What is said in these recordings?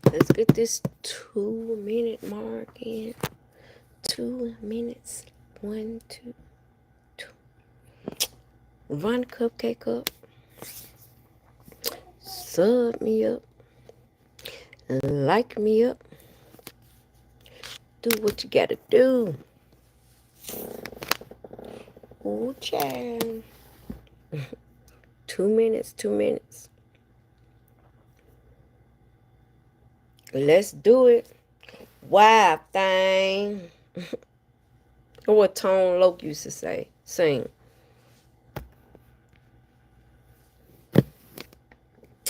Let's get this 2-minute mark in. 2 minutes. 1, 2, 2. Run Cupcake up. Sub me up. Like me up. Do what you gotta do. Ooh, child. 2 minutes, 2 minutes. Let's do it. Wild thing. Or what Tone Loc used to say. Sing.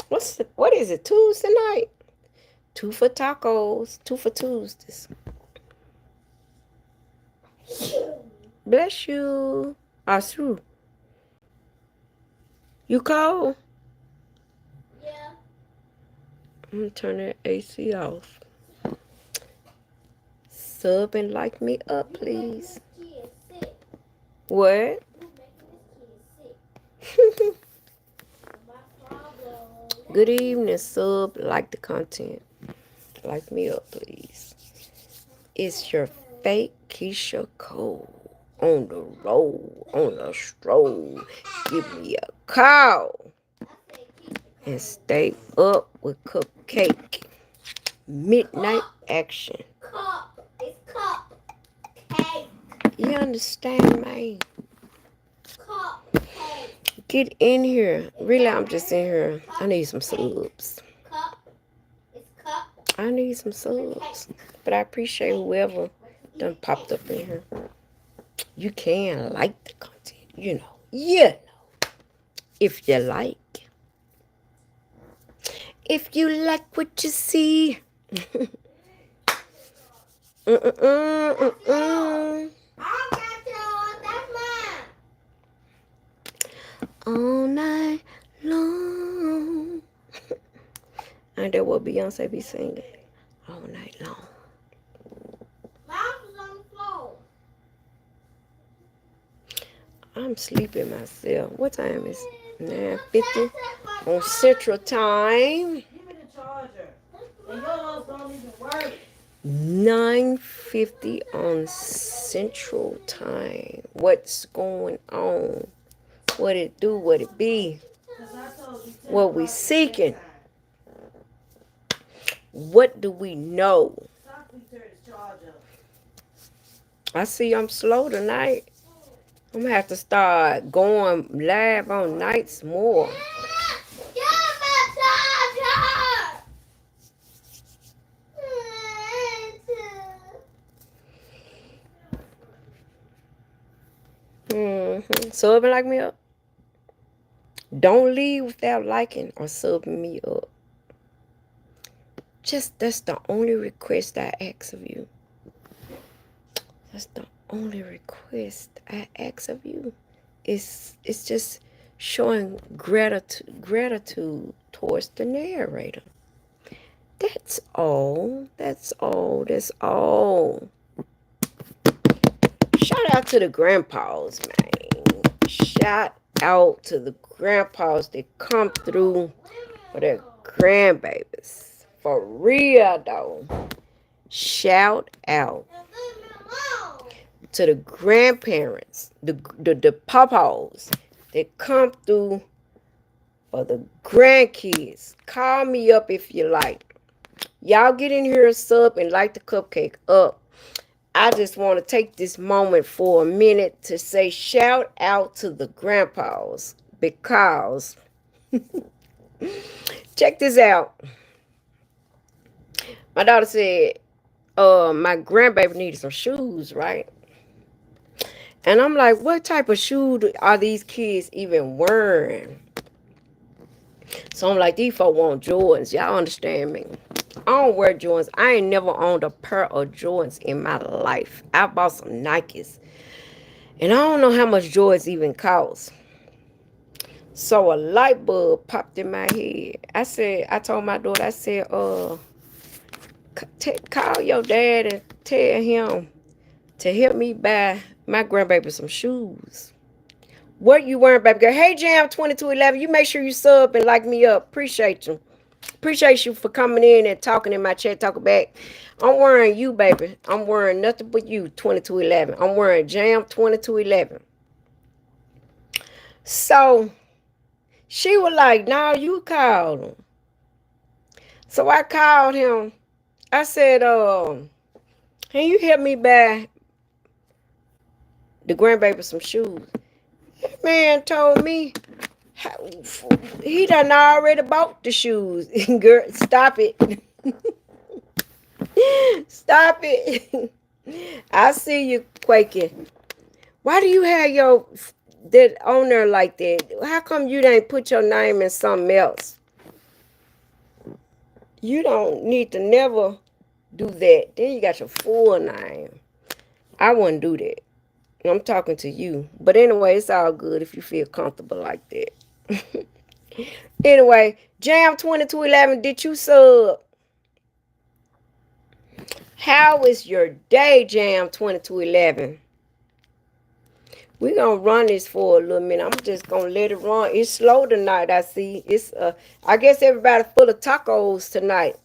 What is it? Tuesday night? 2 for tacos. 2 for Tuesdays. Bless you. Asu. You cold? Yeah. I'm gonna turn that AC off. Sub and like me up, please. What? Good evening, sub. Like the content. Like me up, please. It's your fake Keisha Cole. On the road, on a stroll. Give me a call. And stay up with KupcaKe. MidNite action. It's cupcake. You understand, man? Cupcake. Get in here. Really, I'm just in here. I need some subs. It's cup. I need some subs. But I appreciate whoever done popped up in here. You can like the content, you know. You know. If you like. If you like what you see. All night long. And that what Beyonce be singing. All night long. I'm sleeping myself. What time is it? 9:50 on Central Time. Give me the charger. And yours don't even work. 9:50 on Central Time. What's going on? What it do? What it be? What we seeking? What do we know? I see I'm slow tonight. I'm gonna have to start going live on nights more. Sub and like me up. Don't leave without liking or subbing me up. That's the only request I ask of you. That's the only request I ask of you. It's just showing gratitude towards the narrator. That's all. That's all. That's all. Shout out to the grandpas, man. Shout out to the grandpas that come through for their grandbabies. For real, though. Shout out to the grandparents, the papas that come through for the grandkids. Call me up if you like. Y'all get in here, sub, and like the cupcake up. I just want to take this moment for a minute to say shout out to the grandpas because check this out. My daughter said, my grandbaby needed some shoes, right? And I'm like, what type of shoes are these kids even wearing? So I'm like, these folk want Jordans. Y'all understand me? I don't wear Jordans. I ain't never owned a pair of Jordans in my life. I bought some Nikes. And I don't know how much Jordans even cost. So a light bulb popped in my head. I told my daughter, I said, call your dad and tell him to help me buy my grandbaby some shoes. What you wearing, baby girl? Hey, Jam 2211, you make sure you sub and like me up. Appreciate you. Appreciate you for coming in and talking in my chat, talking back. I'm wearing you, baby. I'm wearing nothing but you, 2211. I'm wearing Jam 2211. So she was like, no, you called him. So I called him. I said, can you help me buy the grandbaby some shoes? That man told me he done already bought the shoes. Girl, stop it. Stop it. I see you quaking. Why do you have your that on there like that? How come you didn't put your name in something else? You don't need to never do that. Then you got your full name. I wouldn't do that. I'm talking to you. But anyway, it's all good if you feel comfortable like that. Anyway, Jam 2211, did you sub? How is your day, Jam 2211? We're gonna run this for a little minute. I'm just gonna let it run. It's slow tonight, I see. It's I guess everybody's full of tacos tonight.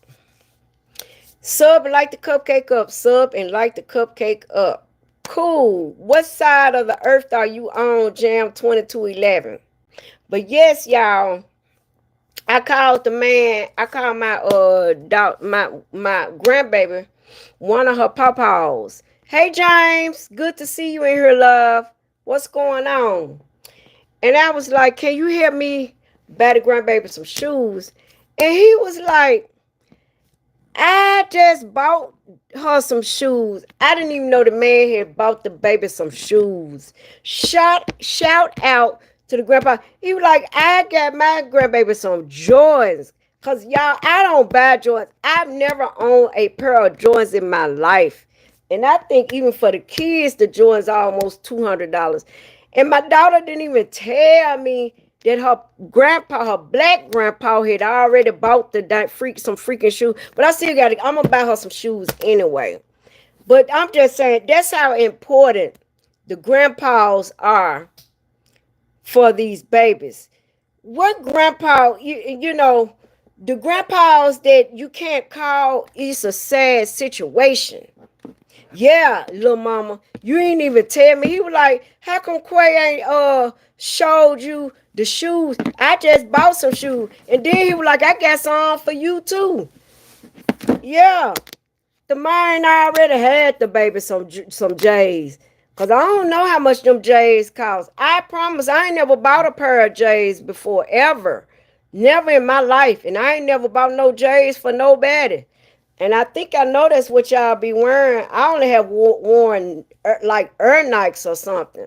Sub and like the cupcake up. Sub and like the cupcake up. Cool. What side of the earth are you on, Jam 2211? But yes, y'all, I called the man. I called my my grandbaby, one of her papaws. Hey James, good to see you in here, love. What's going on? And I was like, can you help me buy the grandbaby some shoes? And he was like, I just bought her some shoes. I didn't even know the man had bought the baby some shoes. Shout out to the grandpa. He was like, I got my grandbaby some Jordans. Cause y'all, I don't buy Jordans. I've never owned a pair of Jordans in my life. And I think even for the kids, the Jordans are almost $200. And my daughter didn't even tell me that her black grandpa had already bought some freaking shoes. But I still I'm gonna buy her some shoes anyway. But I'm just saying, that's how important the grandpas are for these babies. What grandpa, you know, the grandpas that you can't call, is a sad situation. Yeah, little mama, you ain't even tell me. He was like, how come Quay ain't showed you the shoes? I just bought some shoes. And then he was like, I got some for you too. Yeah. The mine already had the baby some J's. Cause I don't know how much them J's cost. I promise I ain't never bought a pair of J's before, ever. Never in my life. And I ain't never bought no J's for nobody. And I think I know that's what y'all be wearing. I only have worn like Air Nikes or something.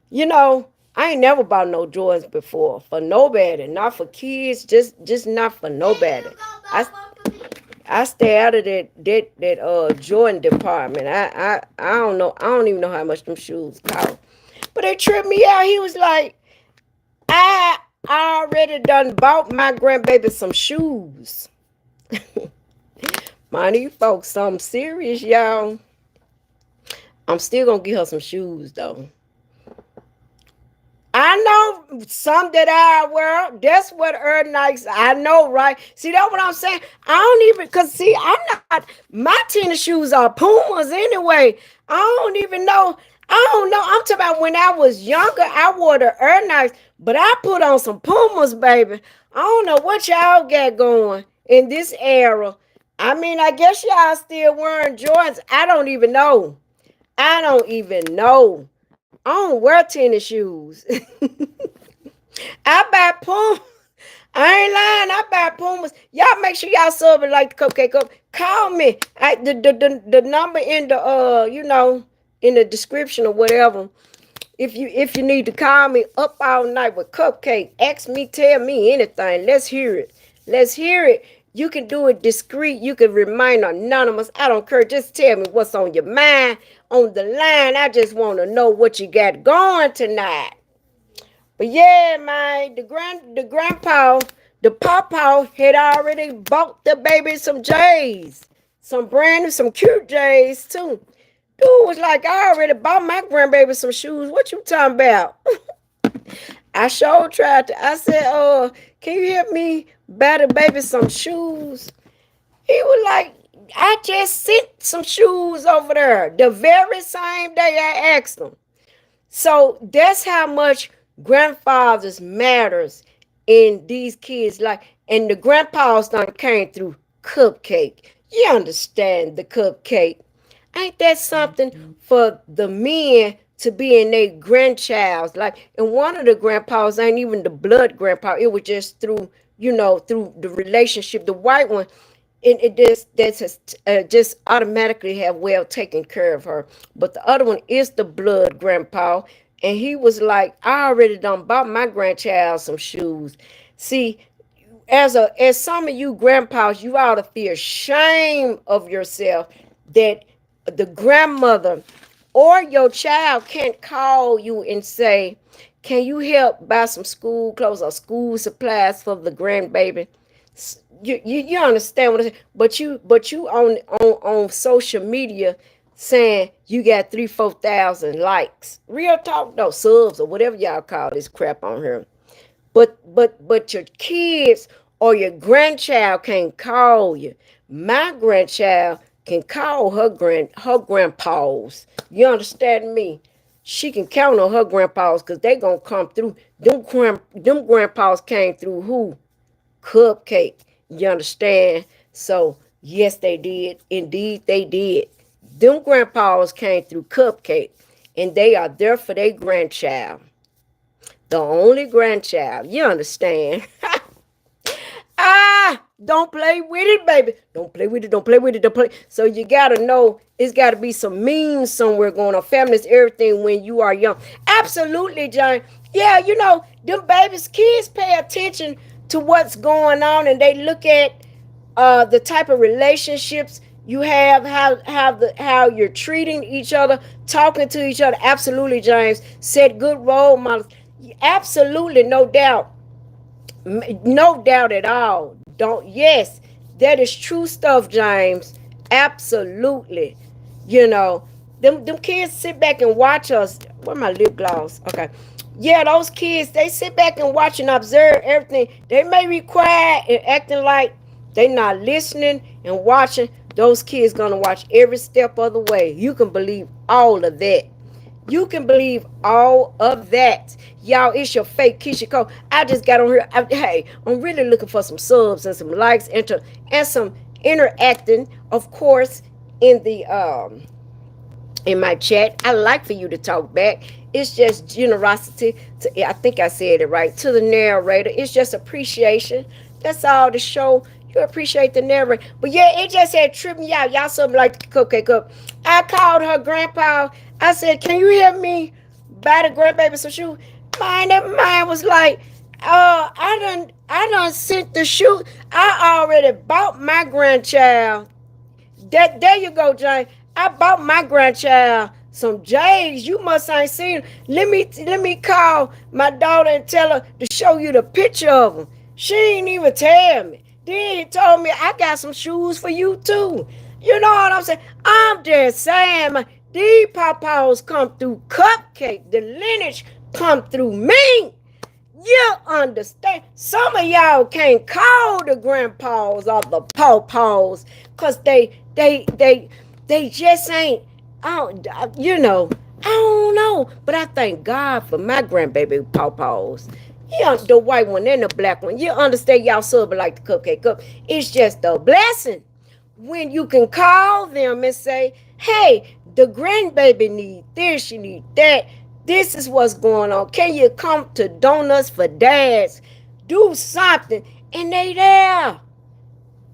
You know, I ain't never bought no Jordans before for nobody. Not for kids, just not for nobody. I stay out of that Jordan department. I don't know. I don't even know how much them shoes cost. But they tripped me out. He was like, I already done bought my grandbaby some shoes. Mind you folks, something serious, y'all. I'm still gonna get her some shoes though. I know some that I wear. That's what Air Nikes. I know, right? See, that's what I'm saying. I don't even, cause see, I'm not. My tennis shoes are Pumas anyway. I don't even know. I don't know. I'm talking about when I was younger. I wore the Air Nikes, but I put on some Pumas, baby. I don't know what y'all got going in this era. I mean, I guess y'all still wearing Jordans. I don't even know. I don't even know. I don't wear tennis shoes. I buy Pumas. I ain't lying. I buy Pumas. Y'all make sure y'all sub and like the cupcake up. Call me. The number in the in the description or whatever. If you need to call me up all night with cupcake, ask me, tell me anything. Let's hear it. Let's hear it. You can do it discreet. You can remain anonymous. I don't care. Just tell me what's on your mind on the line. I just want to know what you got going tonight. But yeah, man, the pawpaw had already bought the baby some J's. Some brand new, some cute J's too. Dude was like, I already bought my grandbaby some shoes. What you talking about? I sure tried to. I said, can you help me buy the baby some shoes? He was like, I just sent some shoes over there the very same day I asked him. So that's how much grandfathers matters in these kids' life. And the grandpas done came through KupcaKe. You understand the KupcaKe. Ain't that something for the men to be in their grandchild's life? And one of the grandpas ain't even the blood grandpa. It was just through, through the relationship. The white one, it just automatically have well taken care of her. But the other one is the blood grandpa. And he was like, I already done bought my grandchild some shoes. See, as some of you grandpas, you ought to feel shame of yourself that the grandmother or your child can't call you and say, can you help buy some school clothes or school supplies for the grandbaby? You understand what I'm saying? But you on social media saying you got 3,000-4,000 likes. Real talk though, subs or whatever y'all call this crap on here. But your kids or your grandchild can't call you. My grandchild can call her grandpas. You understand me? She can count on her grandpas because they gonna come through. Them grandpas came through who? KupcaKe. You understand? So yes, they did. Indeed, they did. Them grandpas came through KupcaKe, and they are there for their grandchild. The only grandchild. You understand? Don't play with it, baby. Don't play with it. Don't play with it. Don't play. So you gotta know it's gotta be some means somewhere going on. Family's everything when you are young. Absolutely, John. Yeah, them babies, kids pay attention to what's going on and they look at the type of relationships you have, how you're treating each other, talking to each other. Absolutely, James. Set good role models. Absolutely, no doubt. No doubt at all. Don't Yes, that is true stuff, James. Absolutely. You know, them kids sit back and watch us. Where my lip gloss? Okay. Yeah, those kids, they sit back and watch and observe everything. They may be quiet and acting like they not listening and watching. Those kids gonna watch every step of the way. You can believe all of that. You can believe all of that. Y'all, it's your fake Keisha Cole. I just got on here. Hey, I'm really looking for some subs and some likes and some interacting, of course, in the in my chat. I like for you to talk back. It's just generosity to, I think I said it right, to the narrator. It's just appreciation. That's all the show. You appreciate the narrator. But yeah, it just had tripped me out. Y'all something like the KupcaKe Cup. I called her grandpa. I said, can you help me buy the grandbaby some shoes? That was like, I done sent the shoe. I already bought my grandchild. There you go, Jane. I bought my grandchild some J's. You must ain't seen them. Let me call my daughter and tell her to show you the picture of them. She ain't even tell me. Then he told me I got some shoes for you too. You know what I'm saying? I'm just saying, man, these papaws come through KupcaKe. The lineage come through me. You understand? Some of y'all can't call the grandpas or the pawpaws because they just ain't, I don't know. But I thank God for my grandbaby pawpaws. The white one and the black one. You understand? Y'all sub like the KupcaKe Cup. It's just a blessing when you can call them and say, hey, the grandbaby need this, she need that. This is what's going on. Can you come to Donuts for Dads? Do something. And they there.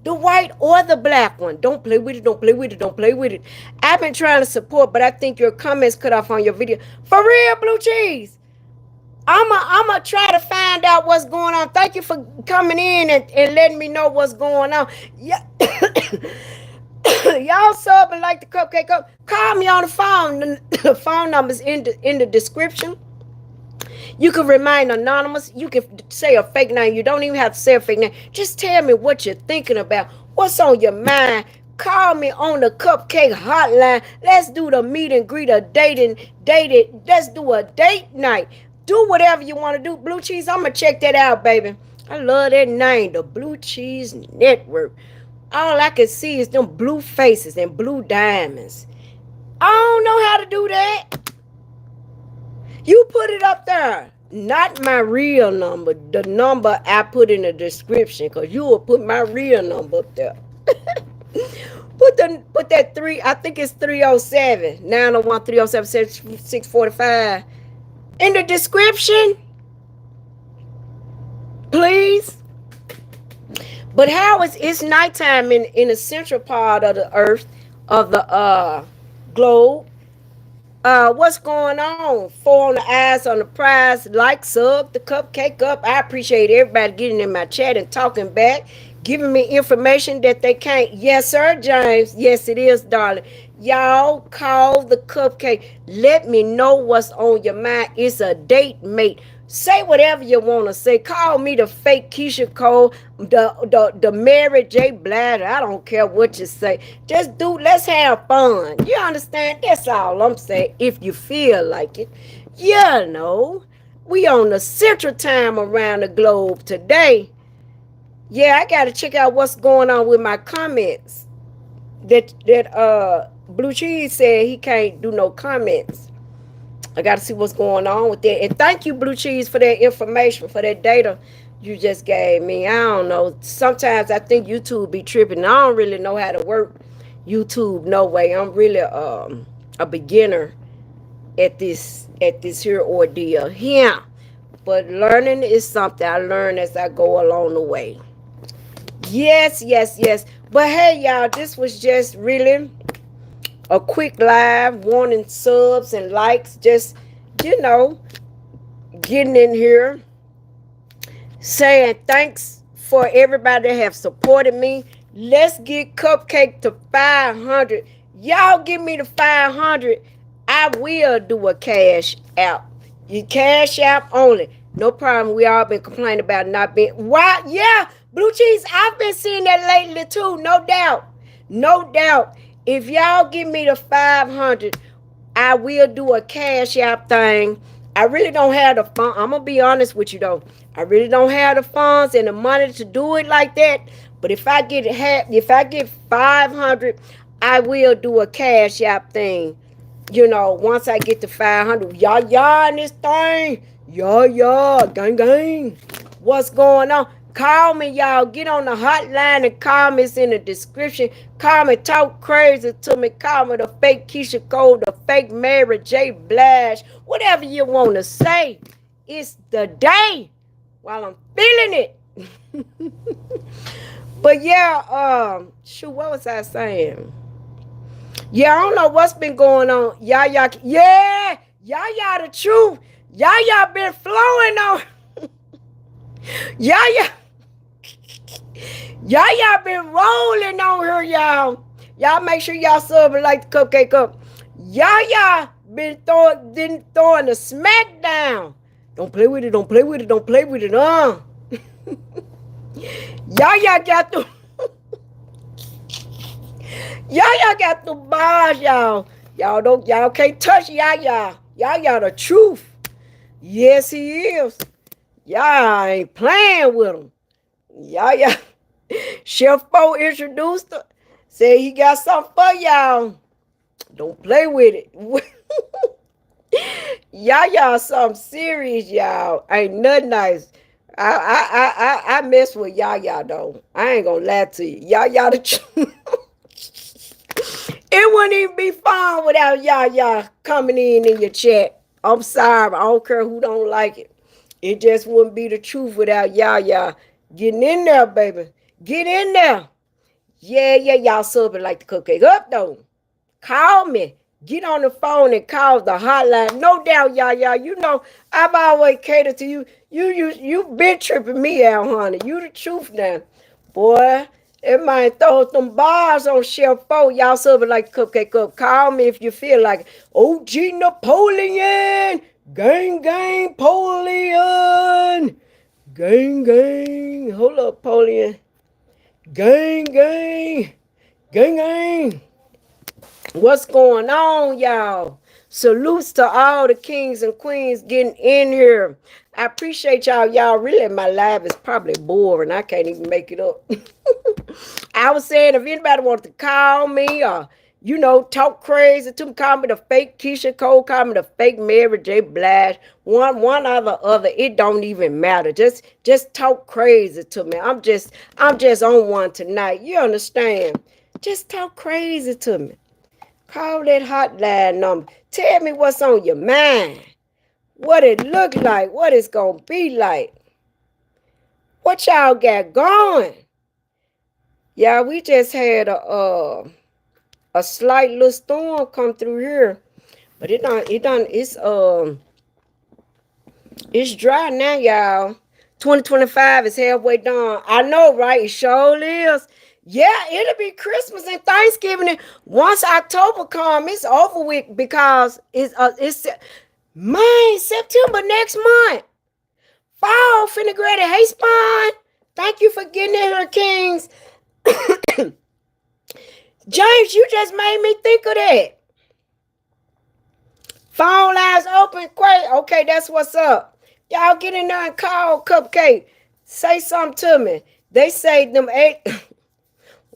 The white or the black one. Don't play with it. Don't play with it. Don't play with it. I've been trying to support, but I think your comments cut off on your video. For real, Blue Cheese. I'ma try to find out what's going on. Thank you for coming in and letting me know what's going on. Yeah. Y'all sub and like the cupcake up. Call me on the phone. The phone number's in the description. You can remain anonymous. You can say a fake name. You don't even have to say a fake name. Just tell me what you're thinking about. What's on your mind? Call me on the cupcake hotline. Let's do the meet and greet, a dating. Let's do a date night. Do whatever you want to do. Blue Cheese, I'm gonna check that out, baby. I love that name, the Blue Cheese Network. All I can see is them blue faces and blue diamonds. I don't know how to do that. You put it up there. Not my real number. The number I put in the description. Because you will put my real number up there. Put that 3. I think it's 307. 901 307 645. In the description. Please. But how is it's nighttime in the central part of the earth, of the globe. What's going on? 4 on the eyes on the prize. Like, sub, the cupcake up. I appreciate everybody getting in my chat and talking back, giving me information that they can't. Yes, sir, James. Yes, it is, darling. Y'all call the cupcake. Let me know what's on your mind. It's a date mate. Say whatever you want to say. Call me the fake Keisha Cole, the Mary J. Bladder. I don't care what you say. Just let's have fun. You understand? That's all I'm saying. If you feel like it. You know. We on the central time around the globe today. Yeah, I gotta check out what's going on with my comments. That Blue Cheese said he can't do no comments. I got to see what's going on with that. And thank you, Blue Cheese, for that information, for that data you just gave me. I don't know. Sometimes I think YouTube be tripping. I don't really know how to work YouTube. No way. I'm really a beginner at this here ordeal. Yeah. But learning is something I learn as I go along the way. Yes, yes, yes. But hey, y'all, this was just really a quick live, wanting subs and likes, just, you know, getting in here, saying thanks for everybody that have supported me. Let's get Cupcake to 500. Y'all give me the 500. I will do a cash app. You cash app only. No problem. We all been complaining about not being. Why? Yeah, Blue Cheese, I've been seeing that lately too. No doubt. No doubt. If y'all give me the 500, I will do a cash app thing. I really don't have the fun. I'm gonna be honest with you though. I really don't have the funds and the money to do it like that. But if I get 500, I will do a cash app thing. You know, once I get to 500, y'all in this thing. Y'all, gang. What's going on? Call me, y'all. Get on the hotline and call me. It's in the description. Call me, talk crazy to me. Call me the fake Keisha Cole, the fake Mary J. Blige. Whatever you want to say. It's the day while I'm feeling it. But yeah, shoot, what was I saying? Yeah, I don't know what's been going on. Y'all, yeah, y'all the truth. Y'all been flowing on. Y'all been rolling on her, y'all. Y'all make sure y'all sub and like the cupcake up. Y'all been throwing the smackdown. Don't play with it. Don't play with it. Don't play with it. Y'all got the y'all got the bars, y'all. Y'all can't touch y'all. Y'all the truth. Yes, he is. Y'all ain't playing with him. Y'all. Chef Bo introduced her. Said he got something for y'all. Don't play with it. Y'all something serious, y'all. Ain't nothing nice. I mess with y'all though. I ain't gonna lie to you. Y'all the truth. It wouldn't even be fun without y'all coming in your chat. I'm sorry. I don't care who don't like it. It just wouldn't be the truth without y'all getting in there, baby. Get in there. Yeah, y'all subbing like the cupcake up, though. Call me. get on the phone and call the hotline. No doubt, y'all. You know, I've always catered to you. You been tripping me out, honey. You the truth now. Boy, it might throw some bars on shelf 4. Y'all serve like Cupcake Up. Call me if you feel like it. OG Napoleon. Gang, gang, Napoleon. Gang, gang. Hold up, Napoleon. Gang, gang. Gang, gang. What's going on, y'all? Salutes to all the kings and queens getting in here. I appreciate y'all. Y'all really, my live is probably boring. I can't even make it up. I was saying if anybody wants to call me or, you know, talk crazy to me, call me the fake Keisha Cole, call me the fake Mary J. Blige, one or the other. It don't even matter. Just talk crazy to me. I'm just on one tonight. You understand? Just talk crazy to me. Call that hotline number. Tell me what's on your mind. What it look like. What it's going to be like. What y'all got going? Yeah, we just had a slight little storm come through here. But it's dry now, y'all. 2025 is halfway done. I know, right? It sure is. Yeah, it'll be Christmas and Thanksgiving. And once October come, it's over with because it's September next month. Fall finna grade. Hey, Spawn. Thank you for getting in here, Kings. James, you just made me think of that. Phone lines open. Quick. Okay, that's what's up. Y'all get in there and call Cupcake. Say something to me. They say them eight.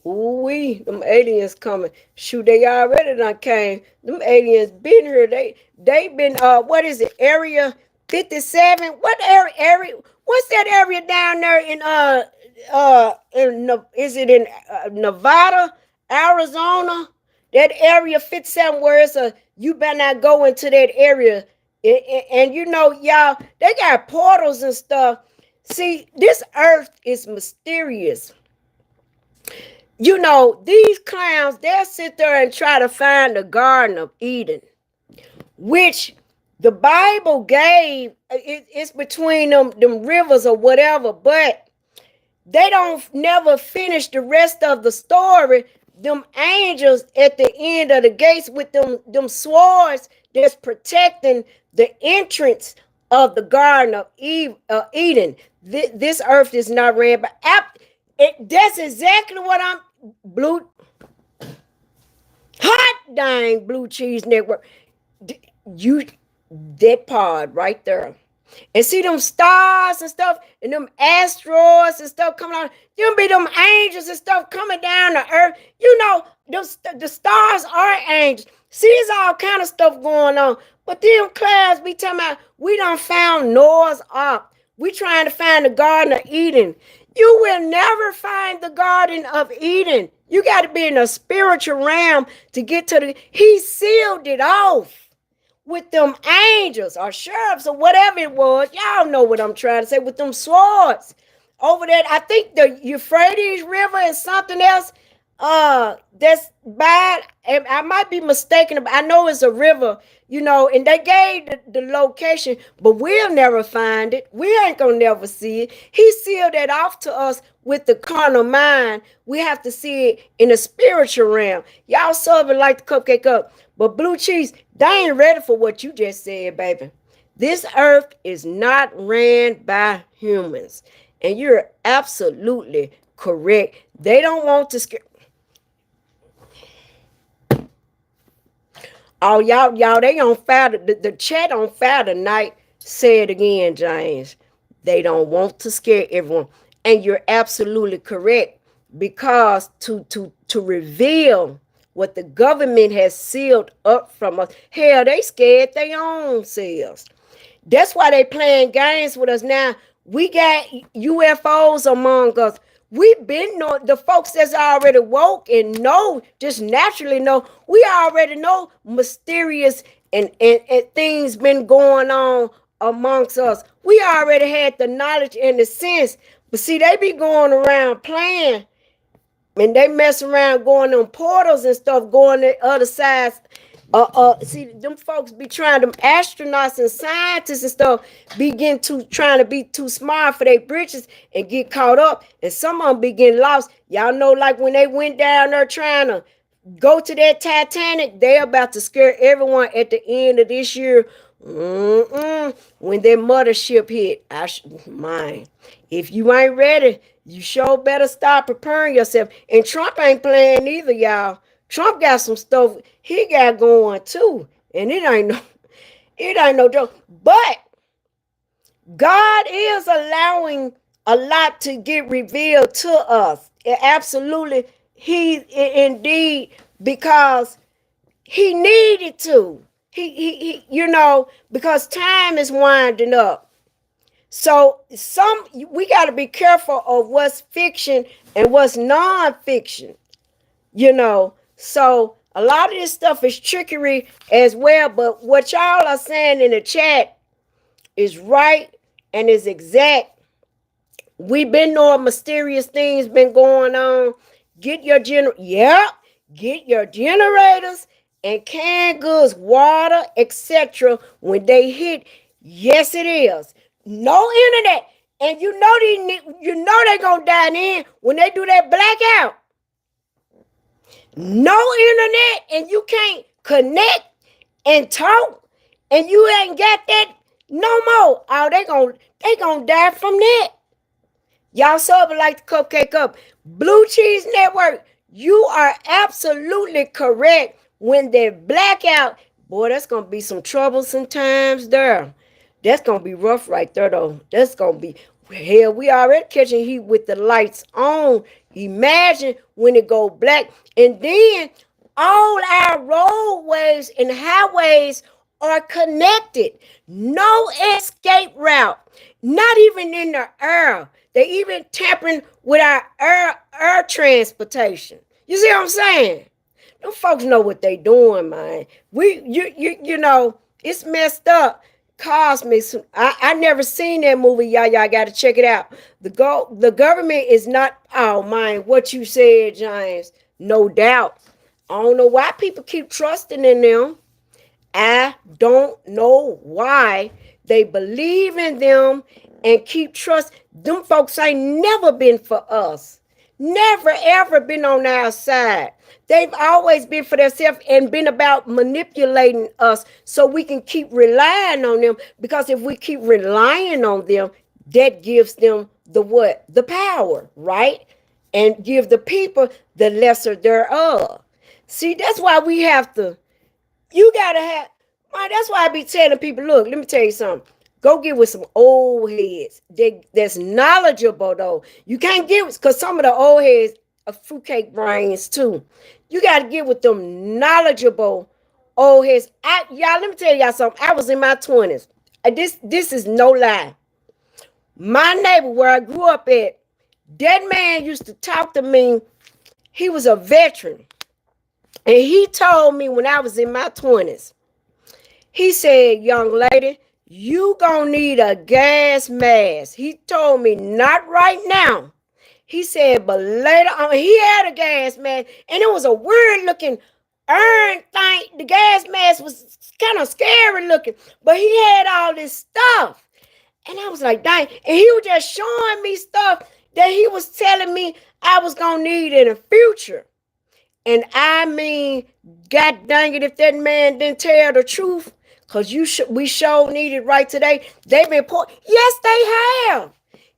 Ooh, them aliens coming. Shoot, they already done came. Them aliens been here. They been what is it? Area 57? What area what's that area down there is it in Nevada, Arizona? That area 57 where it's a you better not go into that area. And you know, y'all, they got portals and stuff. See, this earth is mysterious. You know, these clowns, they'll sit there and try to find the Garden of Eden, which the Bible gave. It's between them rivers or whatever, but they don't never finish the rest of the story. Them angels at the end of the gates with them swords that's protecting the entrance of the Garden of Eden. This earth is not ran by. That's exactly what I'm blue. Hot dang blue cheese network. You that part right there. And see them stars and stuff, and them asteroids and stuff coming out. Them be them angels and stuff coming down to earth. You know, the stars are angels. See, there's all kind of stuff going on. But them clouds be talking about, we done found Noah's Ark. We trying to find the Garden of Eden. You will never find the Garden of Eden. You got to be in a spiritual realm to get to he sealed it off with them angels or sheriffs or whatever it was. Y'all know what I'm trying to say, with them swords over there. I think the Euphrates River and something else that's bad. I might be mistaken, but I know it's a river, you know, and they gave the location, but we'll never find it. We ain't gonna never see it. He sealed that off to us with the carnal mind. We have to see it in the spiritual realm. Y'all serve it like the Cupcake Up. But blue cheese, they ain't ready for what you just said, baby. This earth is not ran by humans. And you're absolutely correct. They don't want to scare. Oh, y'all, they on fire. The chat on fire tonight. Say it again, James. They don't want to scare everyone. And you're absolutely correct. Because to reveal what the government has sealed up from us, hell, they scared their own selves. That's why they playing games with us now. We got UFOs among us. We've been know the folks that's already woke and know, just naturally know, we already know mysterious and things been going on amongst us. We already had the knowledge and the sense. But see, they be going around playing. And they mess around going on portals and stuff, going to other sides. See, them folks be trying, them astronauts and scientists and stuff begin to trying to be too smart for their britches and get caught up, and some of them be getting lost. Y'all know, like when they went down there trying to go to that Titanic, they about to scare everyone at the end of this year. When their mothership hit, mine. If you ain't ready, you sure better start preparing yourself. And Trump ain't playing either, y'all. Trump got some stuff he got going too, and it ain't no joke. But God is allowing a lot to get revealed to us. Absolutely, indeed, because he needed to. Because time is winding up. So we got to be careful of what's fiction and what's non-fiction. So a lot of this stuff is trickery as well. But what y'all are saying in the chat is right and is exact. We've been knowing mysterious things been going on. Get your generators and canned goods, water, etc. when they hit. Yes, it is. No internet. And they gonna die in when they do that blackout. No internet, and you can't connect and talk, and you ain't got that no more. Oh, they gonna die from that. Y'all sub like the Cupcake Up. Blue Cheese Network, you are absolutely correct. When they blackout, boy, that's gonna be some troublesome times there. That's gonna be rough right there, though. That's gonna be hell. We already catching heat with the lights on. Imagine when it go black, and then all our roadways and highways are connected. No escape route. Not even in the air. They even tampering with our air transportation. You see what I'm saying? Them folks know what they doing, man. It's messed up. Cosmic. I never seen that movie. Y'all got to check it out. The government is not. Oh man, what you said, James? No doubt. I don't know why people keep trusting in them. I don't know why they believe in them and keep trust. Them folks ain't never been for us. Never ever been on our side. They've always been for themselves and been about manipulating us so we can keep relying on them. Because if we keep relying on them, that gives them the what? The power, right? And give the people the lesser thereof. See, that's why we have to. You gotta have. Man, that's why I be telling people, look, let me tell you something. Go get with some old heads that's knowledgeable, though. You can't get with, because some of the old heads are fruitcake brains, too. You got to get with them knowledgeable old heads. Y'all, let me tell y'all something. I was in my 20s. This is no lie. My neighbor, where I grew up at, that man used to talk to me. He was a veteran. And he told me when I was in my 20s, he said, young lady, you gonna need a gas mask. He told me not right now. He said, but later on, he had a gas mask, and it was a weird looking iron thing. The gas mask was kind of scary looking, but he had all this stuff. And I was like, dang. And he was just showing me stuff that he was telling me I was gonna need in the future. And I mean, God dang it, if that man didn't tell the truth, because we sure need it right today. They've been yes, they have.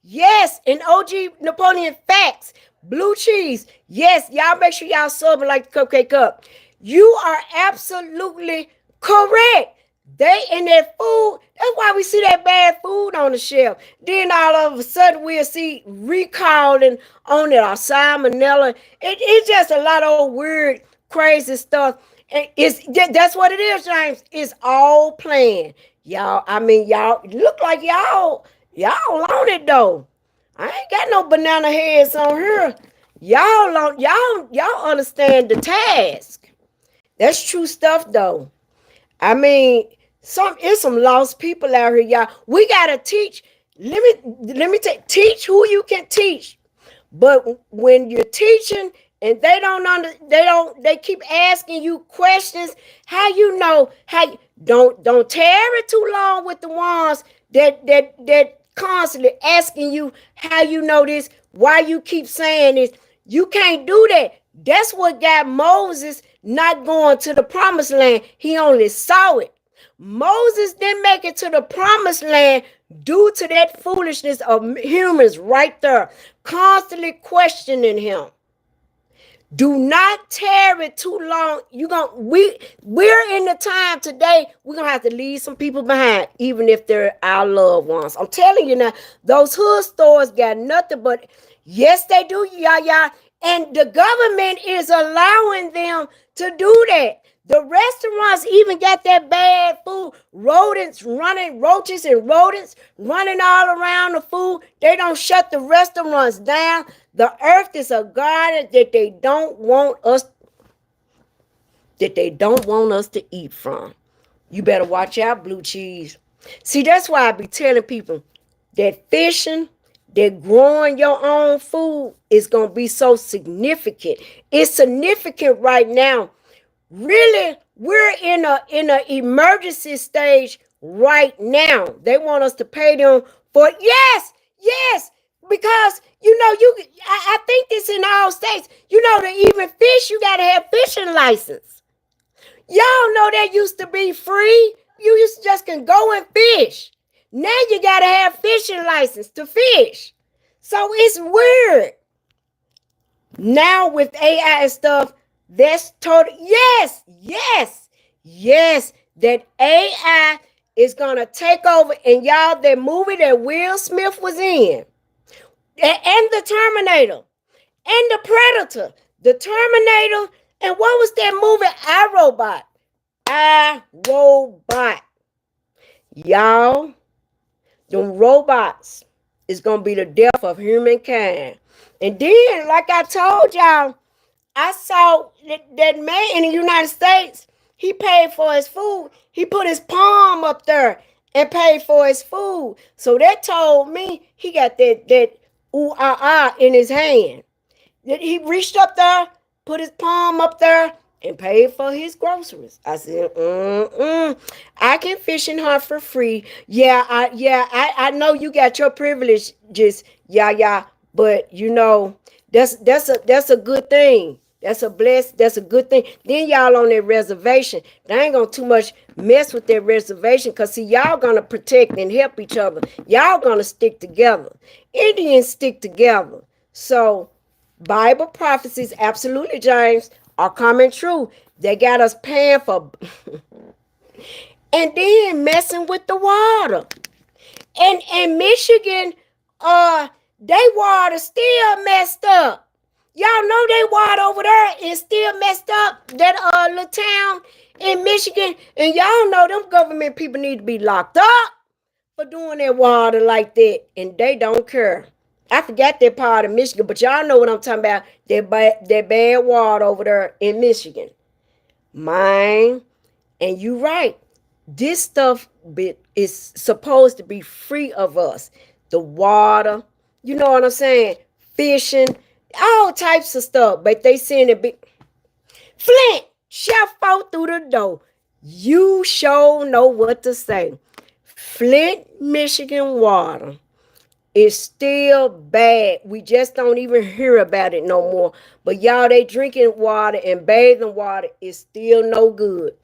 Yes, and OG Napoleon Facts, Blue Cheese. Yes, y'all make sure y'all sub like the Cupcake Up. You are absolutely correct. They in that food, that's why we see that bad food on the shelf. Then all of a sudden we'll see recalling on it or salmonella. It's just a lot of weird, crazy stuff. And that's what it is, James. It's all planned. Y'all, I mean, y'all look like y'all on it though. I ain't got no banana heads on here. Y'all understand the task. That's true stuff though. I mean, it's some lost people out here, y'all. We gotta teach. Let me teach who you can teach. But when you're teaching and they keep asking you questions. How you know? How don't tear it too long with the ones that constantly asking you how you know this, why you keep saying this. You can't do that. That's what got Moses not going to the promised land. He only saw it. Moses didn't make it to the promised land due to that foolishness of humans right there, constantly questioning him. Do not tear it too long. We're in the time today. We're gonna have to leave some people behind, even if they're our loved ones. I'm telling you now, those hood stores got nothing but yes, they do, yeah. And the government is allowing them to do that. The restaurants even got that bad food. Roaches and rodents running all around the food. They don't shut the restaurants down. The earth is a garden that they don't want us to eat from. You better watch out, blue cheese. See, that's why I be telling people that fishing, that growing your own food is gonna be so significant. It's significant right now. Really, we're in a emergency stage right now. They want us to pay them for yes, because I think this in all states. To even fish, you gotta have fishing license. Y'all know that used to be free. You used to just can go and fish. Now you gotta have fishing license to fish. So it's weird. Now with AI and stuff, that's total. Yes. That AI is gonna take over. And y'all, that movie that Will Smith was in, and the Terminator, and the Predator, the Terminator, and what was that movie? iRobot. Y'all, them robots is gonna be the death of humankind. And then, like I told y'all, I saw that man in the United States, he paid for his food. He put his palm up there and paid for his food. So that told me he got that ooh in his hand. He reached up there, put his palm up there, and paid for his groceries. I said, I can fish and hunt for free. I know you got your privileges, yeah, but that's a good thing. That's a good thing. Then y'all on that reservation. They ain't gonna too much mess with that reservation, because see, y'all gonna protect and help each other. Y'all gonna stick together. Indians stick together. So Bible prophecies, absolutely, James, are coming true. They got us paying for and then messing with the water. And Michigan, they water still messed up. Y'all know they water over there is still messed up. That little town in Michigan. And y'all know them government people need to be locked up for doing their water like that. And they don't care. I forgot that part of Michigan, but y'all know what I'm talking about. That bad water over there in Michigan. Mine. And you right. This stuff is supposed to be free of us. The water, you know what I'm saying? Fishing, all types of stuff. But they saying it big. Flint, chef out through the door. You sure know what to say. Flint, Michigan water is still bad. We just don't even hear about it no more. But y'all, they drinking water and bathing water is still no good.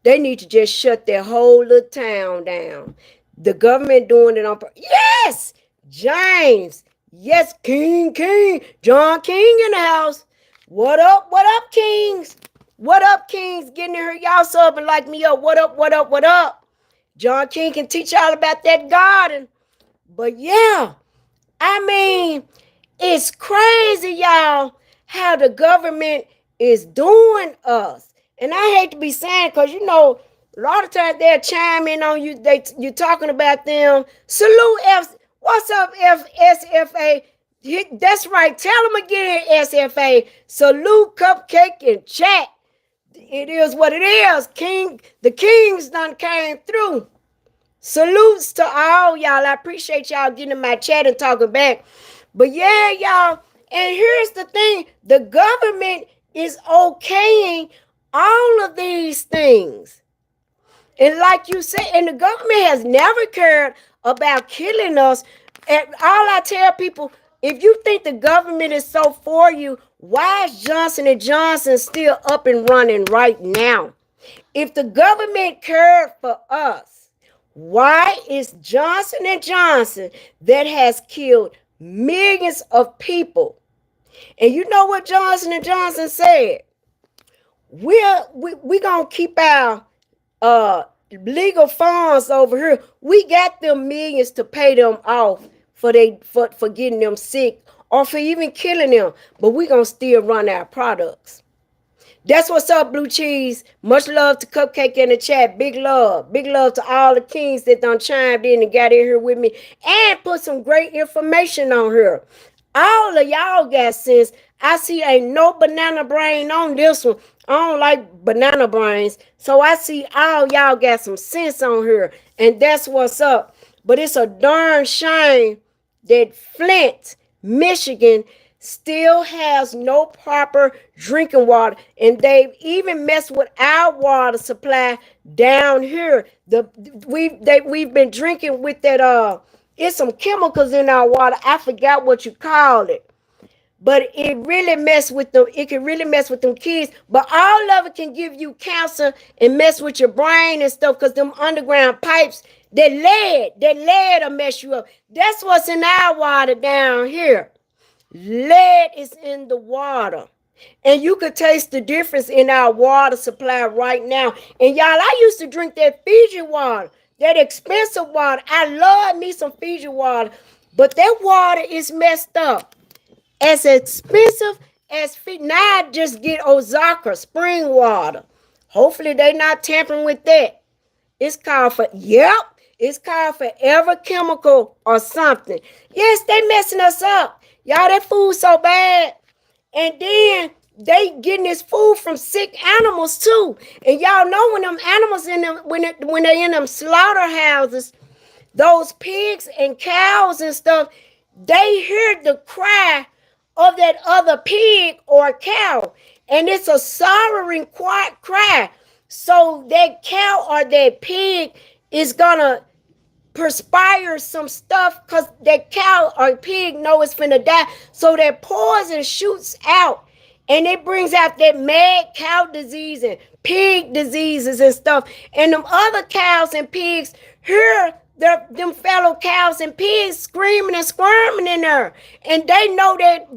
They need to just shut their whole little town down. The government doing it on purpose. Yes, James. Yes, King. John King in the house. What up, Kings? What up, Kings? Getting in here, y'all subbing like me up. What up? John King can teach y'all about that garden. But yeah, I mean, it's crazy, y'all, how the government is doing us. And I hate to be saying, because a lot of times they'll chime in on you. You talking about them. Salute what's up, SFA? That's right. Tell them again, SFA. Salute, KupcaKe, and chat. It is what it is. The Kings done came through. Salutes to all y'all. I appreciate y'all getting in my chat and talking back. But yeah, y'all, And here's the thing, the government is okaying all of these things. And like you said, and the government has never cared about killing us. And all I tell people, if you think the government is so for you, why is Johnson and Johnson still up and running right now? If the government cared for us, why is Johnson and Johnson that has killed millions of people? And you know what Johnson and Johnson said? We gonna keep our uh legal funds over here. We got them millions to pay them off for getting them sick or for even killing them, but we gonna still run our products. That's what's up, Blue Cheese. Much love to KupcaKe in the chat. Big love. Big love to all the kings that done chimed in and got in here with me and put some great information on here. All of y'all got sense. I see ain't no banana brain on this one. I don't like banana brains. So I see all y'all got some sense on here. And that's what's up. But it's a darn shame that Flint, Michigan, still has no proper drinking water, and they've even messed with our water supply down here. We've been drinking with that it's some chemicals in our water. I forgot what you call it. But it really mess with them. It can really mess with them kids. But all of it can give you cancer and mess with your brain and stuff. Cause them underground pipes, that lead will mess you up. That's what's in our water down here. Lead is in the water. And you could taste the difference in our water supply right now. And y'all, I used to drink that Fiji water, that expensive water. I love me some Fiji water. But that water is messed up. As expensive as Fiji. Now I just get Osaka spring water. Hopefully they not tampering with that. It's called it's called Forever Chemical or something. Yes, they messing us up. Y'all, that food so bad. And then they getting this food from sick animals too. And y'all know when them animals in them when they in them slaughterhouses, those pigs and cows and stuff, they hear the cry of that other pig or cow. And it's a sorrowing cry. So that cow or that pig is gonna perspire some stuff because that cow or pig know it's finna die. So that poison shoots out and it brings out that mad cow disease and pig diseases and stuff. And them other cows and pigs hear them fellow cows and pigs screaming and squirming in there. And they know that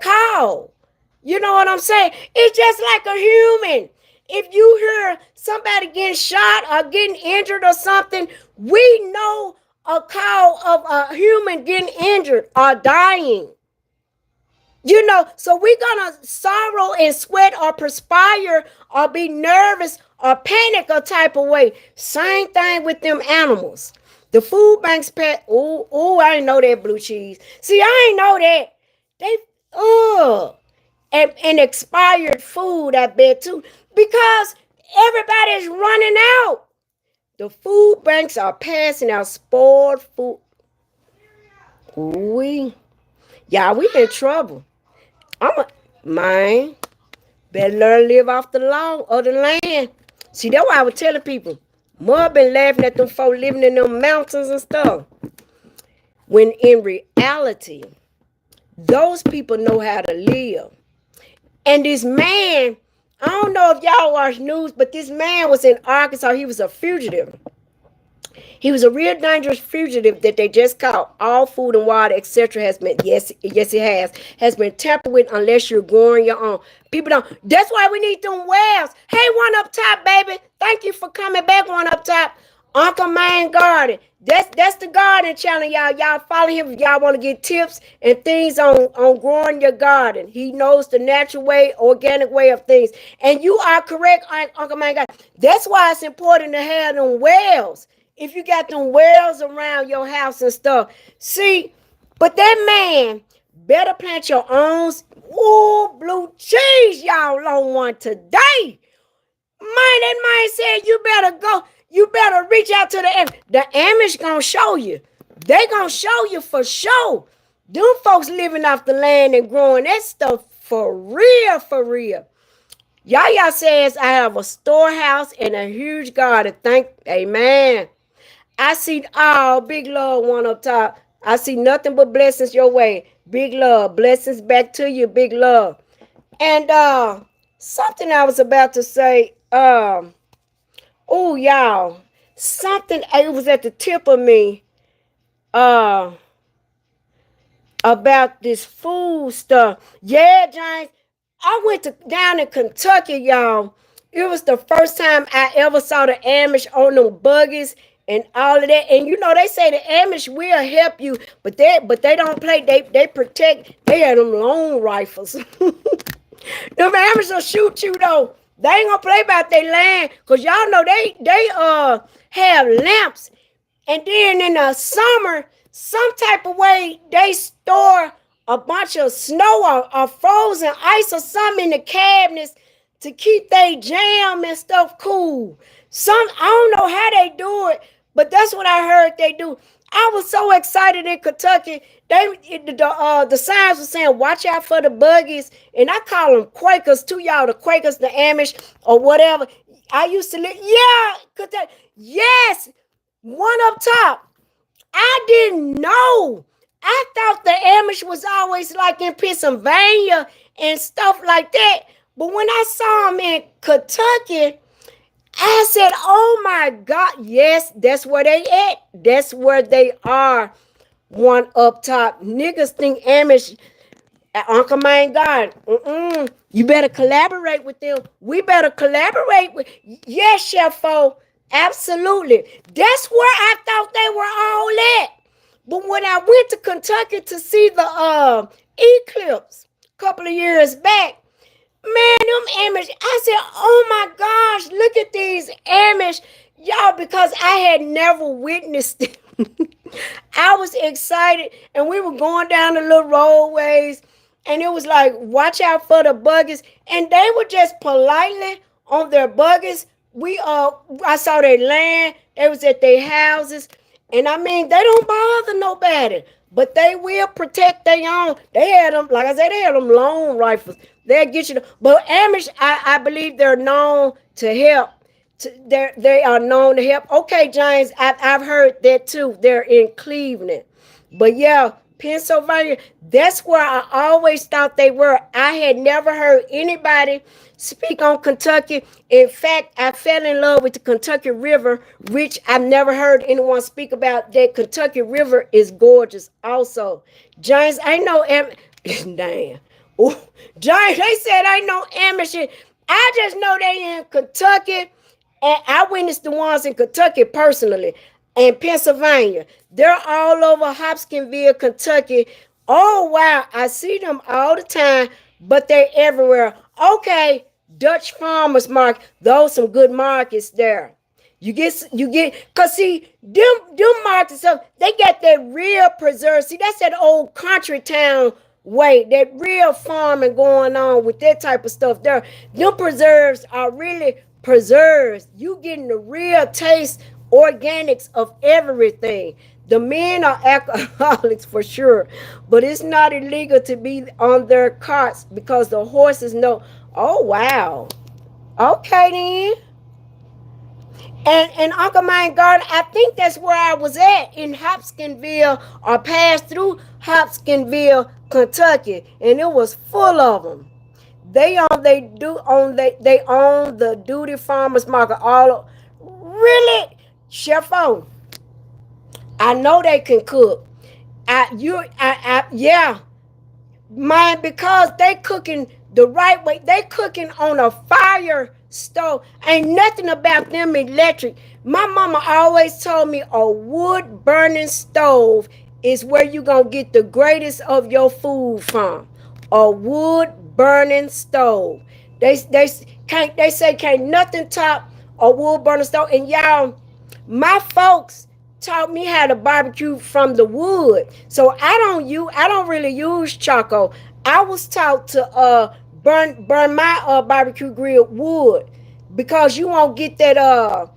cow. You know what I'm saying? It's just like a human. If you hear somebody getting shot or getting injured or something, we know a call of a human getting injured or dying. You know, so we're going to sorrow and sweat or perspire or be nervous or panic a type of way. Same thing with them animals. The food banks pet. I didn't know that, Blue Cheese. See, I ain't know that. And expired food, I bet too, because everybody's running out. The food banks are passing out spoiled food. We in trouble. Man, better learn to live off the law of the land. See, that's why I was telling people, Mud been laughing at them folk living in them mountains and stuff. When in reality, those people know how to live. And this man, I don't know if y'all watch news, but this man was in Arkansas. He was a fugitive. He was a real dangerous fugitive that they just caught. All food and water, etc. has been, yes it has been tampered with unless you're growing your own. People don't. That's why we need them wells. Hey, one up top, baby. Thank you for coming back, one up top. Uncle Man Garden. That's the garden channel, y'all. Y'all follow him if y'all want to get tips and things on growing your garden. He knows the natural way, organic way of things. And you are correct, Uncle Man Garden. That's why it's important to have them wells. If you got them wells around your house and stuff. See, but that man better plant your own. Ooh, Blue Cheese, y'all on one today. Man, that man said you better go. You better reach out to the Amish. The Amish gonna show you. They gonna show you for sure. Them folks living off the land and growing that stuff for real, for real. Yaya says I have a storehouse and a huge garden. Thank, amen. I see all big love one up top. I see nothing but blessings your way. Big love. Blessings back to you. Big love. And something I was about to say, oh y'all. Something it was at the tip of me uh about this food stuff. Yeah, James. I went to down in Kentucky, y'all. It was the first time I ever saw the Amish on them buggies and all of that. And you know they say the Amish will help you, but they don't play. They protect. They have them long rifles. Them Amish will shoot you though. They ain't gonna play about their land, cause y'all know they have lamps, and then in the summer, some type of way they store a bunch of snow or frozen ice or something in the cabinets to keep they jam and stuff cool. I don't know how they do it, but that's what I heard they do. I was so excited in Kentucky. The signs were saying, "Watch out for the buggies," and I call them Quakers too, y'all. The Quakers, the Amish, or whatever. I used to live. Yeah, Kentucky. Yes, one up top. I didn't know. I thought the Amish was always like in Pennsylvania and stuff like that. But when I saw them in Kentucky, I said, "Oh my God, yes, that's where they at. That's where they are." One up top. Niggas think Amish, Uncle Man God. You better collaborate with them. We better collaborate with. Yes, Chefo. Absolutely. That's where I thought they were all at. But when I went to Kentucky to see the eclipse a couple of years back, man, them Amish, I said, "Oh my gosh, look at these Amish." Y'all, because I had never witnessed it. I was excited, and we were going down the little roadways, and it was like, "Watch out for the buggies," and they were just politely on their buggies. I saw their land. They was at their houses, and I mean, they don't bother nobody, but they will protect their own. They had them, like I said, they had them long rifles. They'll get you. But Amish, I believe they're known to help. They are known to help. Okay, James, I've heard that too. They're in Cleveland. But yeah, Pennsylvania, that's where I always thought they were. I had never heard anybody speak on Kentucky. In fact, I fell in love with the Kentucky River, which I've never heard anyone speak about. That Kentucky River is gorgeous also. James, I know damn. Ooh, James, they said I know Amish. I just know they in Kentucky. And I witnessed the ones in Kentucky personally and Pennsylvania. They're all over Hopkinsville, Kentucky. Oh, wow. I see them all the time, but they're everywhere. Okay, Dutch Farmers Market. Those some good markets there. Cause see, them markets, they got that real preserve. See, that's that old country town way, that real farming going on with that type of stuff there. Them preserves are really preserves. You getting the real taste, organics of everything. The men are alcoholics for sure, but it's not illegal to be on their carts because the horses know. Oh wow. Okay then. And Uncle Mine Garden, I think that's where I was at in Hopkinsville or passed through Hopkinsville, Kentucky, and it was full of them. They own the Duty Farmers Market all really. Chef O, I know they can cook. Yeah, man, because they cooking the right way. They cooking on a fire stove. Ain't nothing about them electric. My mama always told me a wood burning stove is where you gonna get the greatest of your food from. A wood burning stove. They say can't nothing top a wood burning stove. And y'all, my folks taught me how to barbecue from the wood. So I don't really use charcoal. I was taught to burn my barbecue grill wood because you won't get that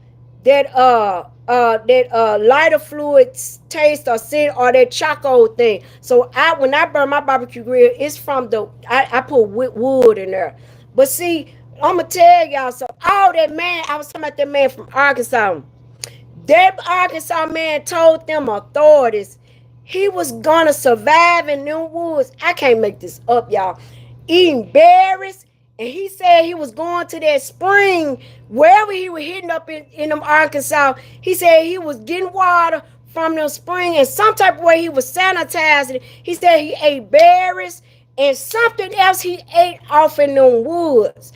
lighter fluids taste or scent or that charcoal thing. So when I burn my barbecue grill, it's from I put wood in there. But see, I'm gonna tell y'all, so all that man, I was talking about that man from Arkansas. That Arkansas man told them authorities he was gonna survive in them woods. I can't make this up, y'all. Eating berries, and he said he was going to that spring wherever he was hitting up in them Arkansas. He said he was getting water from them spring, and some type of way he was sanitizing it. He said he ate berries and something else he ate off in them woods.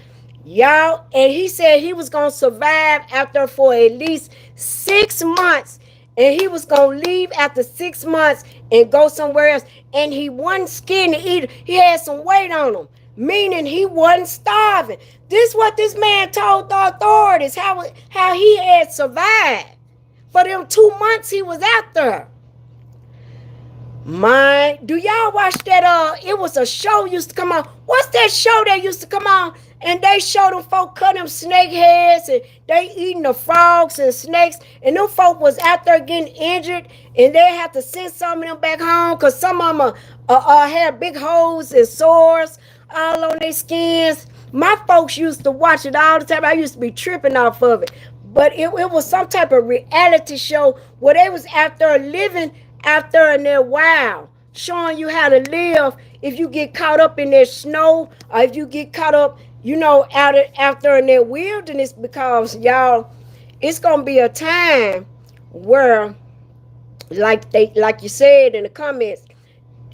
Y'all, and he said he was gonna survive after for at least 6 months, and he was gonna leave after 6 months and go somewhere else. And he wasn't skinny either. He had some weight on him, meaning he wasn't starving. This is what this man told the authorities how he had survived for them 2 months he was out there. Do y'all watch that? It was a show used to come on. What's that show that used to come on? And they showed them folk cut them snake heads and they eating the frogs and snakes. And them folk was out there getting injured and they had to send some of them back home because some of them had big holes and sores all on their skins. My folks used to watch it all the time. I used to be tripping off of it. But it was some type of reality show where they was out there living out there in their wild, showing you how to live if you get caught up in their snow or if you get caught up, out there in their wilderness. Because y'all, it's gonna be a time where, like you said in the comments,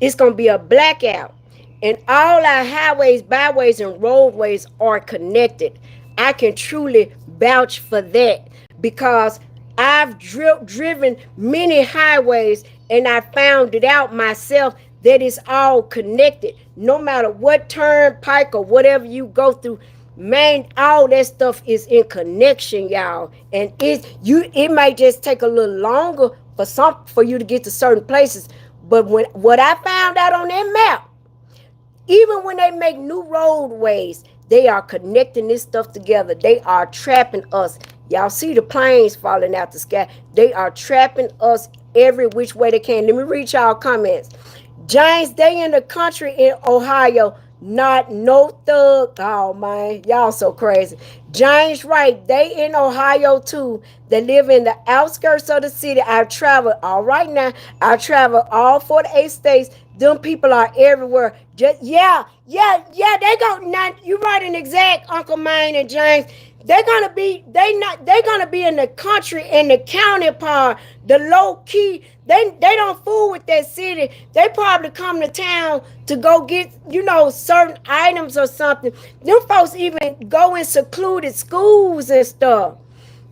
it's gonna be a blackout, and all our highways, byways, and roadways are connected. I can truly vouch for that because I've driven many highways and I found it out myself that it's all connected. No matter what turnpike or whatever you go through, man, all that stuff is in connection, y'all. And it might just take a little longer for you to get to certain places. But what I found out on that map, even when they make new roadways, they are connecting this stuff together. They are trapping us. Y'all see the planes falling out the sky. They are trapping us every which way they can. Let me read y'all comments. James, they in the country in Ohio, not no thug. Oh man, y'all so crazy. James right, they in Ohio too. They live in the outskirts of the city. I've traveled all right now. I traveled all 48 states. Them people are everywhere. Just they go now. You right and exact, Uncle Mine and James. They're gonna be in the country in the county part, the low key. They don't fool with that city. They probably come to town to go get, certain items or something. Them folks even go in secluded schools and stuff.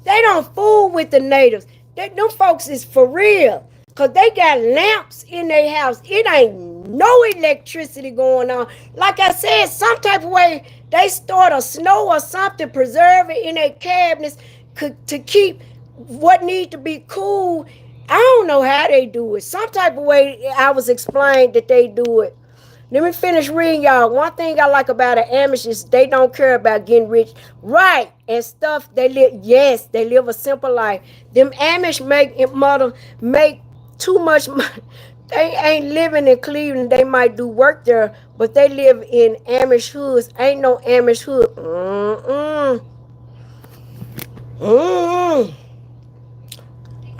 They don't fool with the natives. Them folks is for real. Because they got lamps in their house. It ain't no electricity going on. Like I said, some type of way they stored a snow or something, preserve it in their cabinets to keep what need to be cool. I don't know how they do it. Some type of way I was explained that they do it. Let me finish reading y'all. One thing I like about the Amish is they don't care about getting rich. Right. And stuff. They live a simple life. Them Amish make too much money. They ain't living in Cleveland. They might do work there, but they live in Amish hoods. Ain't no Amish hood.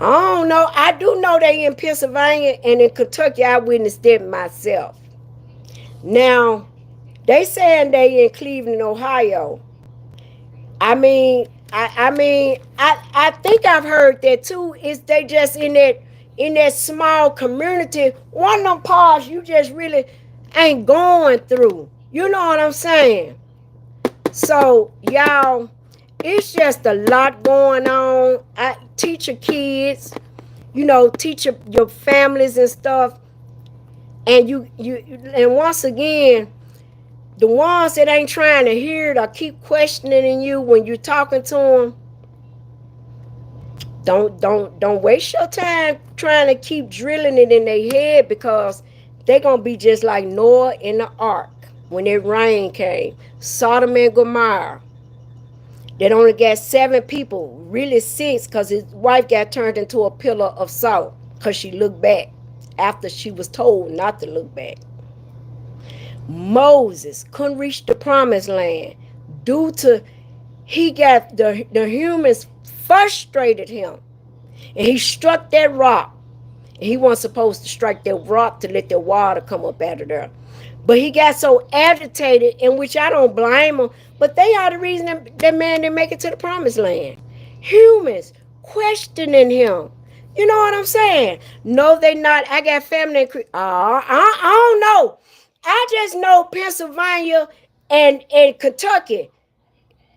I don't know. I do know they in Pennsylvania and in Kentucky. I witnessed it myself. Now, they saying they in Cleveland, Ohio. I think I've heard that too. Is they just in that small community, one of them parts you just really ain't going through. You know what I'm saying? So, y'all, it's just a lot going on. I teach your kids, teach your families and stuff. And and once again, the ones that ain't trying to hear it or keep questioning you when you're talking to them, don't waste your time trying to keep drilling it in their head, because they're gonna be just like Noah in the ark when that rain came. Sodom and Gomorrah. that only got 7 people, really 6, because his wife got turned into a pillar of salt because she looked back after she was told not to look back. Moses couldn't reach the promised land due to he got the humans frustrated him, and he struck that rock. He wasn't supposed to strike that rock to let the water come up out of there. But he got so agitated, in which I don't blame him, but they are the reason that man didn't make it to the promised land. Humans questioning him. You know what I'm saying? No, they not. I got family in I don't know. I just know Pennsylvania and Kentucky.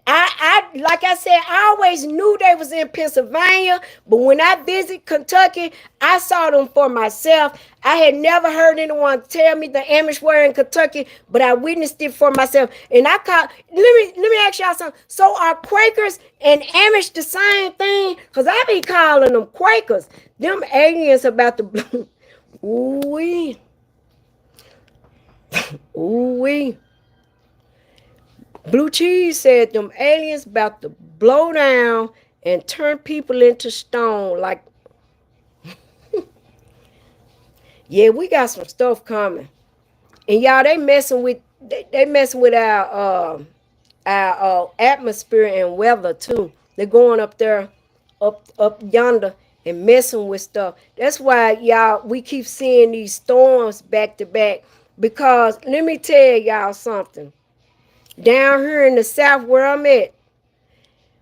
I like I said, I always knew they was in Pennsylvania, but when I visit Kentucky, I saw them for myself. I had never heard anyone tell me the Amish were in Kentucky, but I witnessed it for myself. And I call let me ask y'all something. So are Quakers and Amish the same thing? Cause I be calling them Quakers. Them aliens about to ooh wee. Ooh wee. Blue Cheese said them aliens about to blow down and turn people into stone. Like, yeah, we got some stuff coming, and y'all they messing with our atmosphere and weather too. They're going up there, up yonder, and messing with stuff. That's why y'all we keep seeing these storms back to back. Because let me tell y'all something. Down here in the south where I'm at,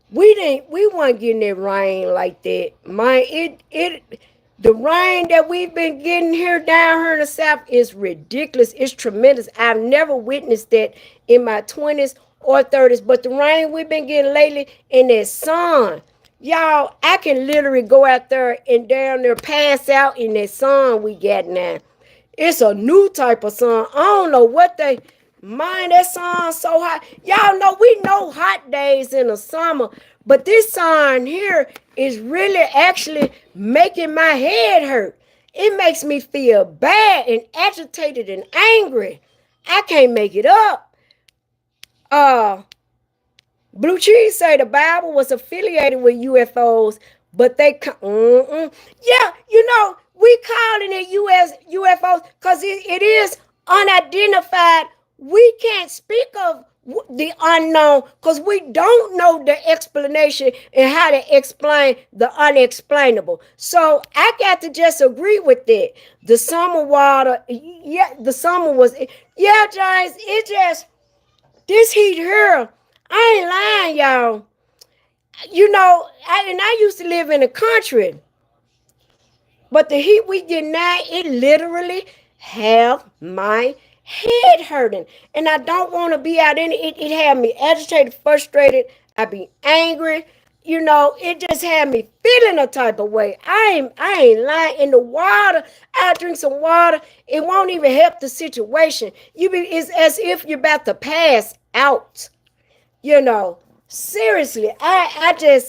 we weren't getting it rain like that. The rain that we've been getting here down here in the south is ridiculous. It's tremendous. I've never witnessed that in my 20s or 30s. But the rain we've been getting lately in that sun, y'all, I can literally go out there and down there pass out in that sun we got now. It's a new type of sun. I don't know what they mind that sun so hot. Y'all know we know hot days in the summer, but this sun here is really actually making my head hurt. It makes me feel bad and agitated and angry. I can't make it up. Uh Blue Cheese say the Bible was affiliated with UFOs, but yeah, we calling it UFOs because it is unidentified. We can't speak of the unknown because we don't know the explanation and how to explain the unexplainable. So I got to just agree with that. The summer water, yeah, the summer was, yeah, James, it just, this heat here, I ain't lying, y'all. I used to live in the country, but the heat we get now, it literally have my head hurting. And I don't want to be out in it. It had me agitated, frustrated. I be angry. It just had me feeling a type of way. I ain't lying. In the water, I drink some water. It won't even help the situation. It's as if you're about to pass out. Seriously, I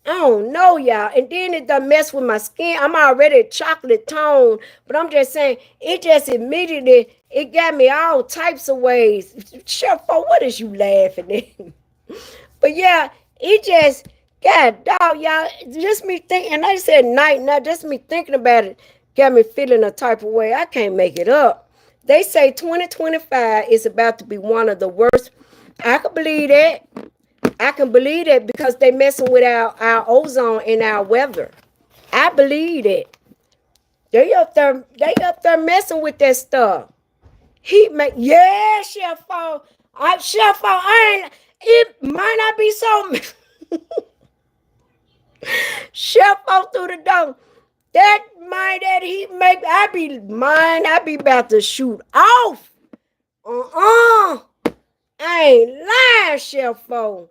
don't know, y'all. And then it done mess with my skin. I'm already chocolate tone, but I'm just saying, it just immediately, it got me all types of ways. Chef, what is you laughing at? But yeah, it just, God dog, y'all, just me thinking, and I said night, not just me thinking about it, got me feeling a type of way. I can't make it up. They say 2025 is about to be one of the worst. I can believe that. I can believe that because they messing with our ozone and our weather. I believe it. They up there messing with that stuff. Heat make yeah, Chef Fall. Chef Fall, it might not be so Chef Fall through the door. That heat make I be about to shoot off. I ain't lying, Chef Fall.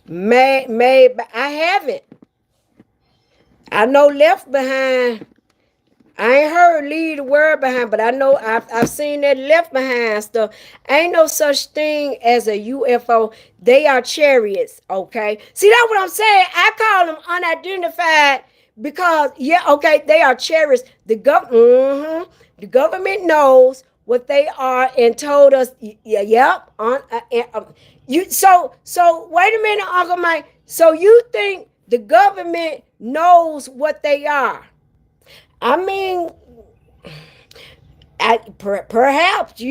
Maybe I haven't. I know Left Behind. I ain't heard Leave the World Behind, but I know I've seen that Left Behind stuff. Ain't no such thing as a UFO. They are chariots, okay? See, that's what I'm saying. I call them unidentified because, yeah, okay, they are chariots. The government knows what they are and told us, yeah, yep. So wait a minute, Uncle Mike. So you think the government knows what they are? I mean, perhaps,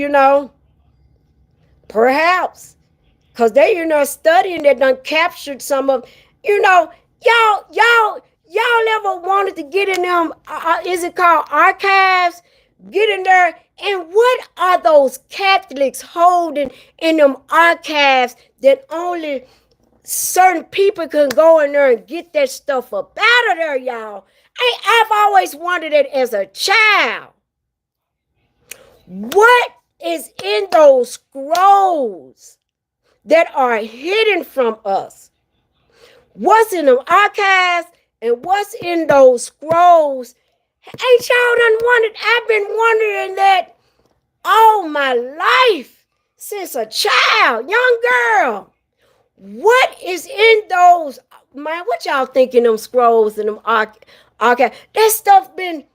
perhaps. Because they, studying that done captured some of, you know, y'all ever wanted to get in them, is it called archives? Get in there. And what are those Catholics holding in them archives that only certain people can go in there and get that stuff up out of there, y'all? I've always wondered it as a child. What is in those scrolls that are hidden from us? What's in the archives and what's in those scrolls? Ain't y'all done wondered? I've been wondering that all my life since a child, young girl. What is in those? Man, what y'all think in them scrolls and them archives? That stuff been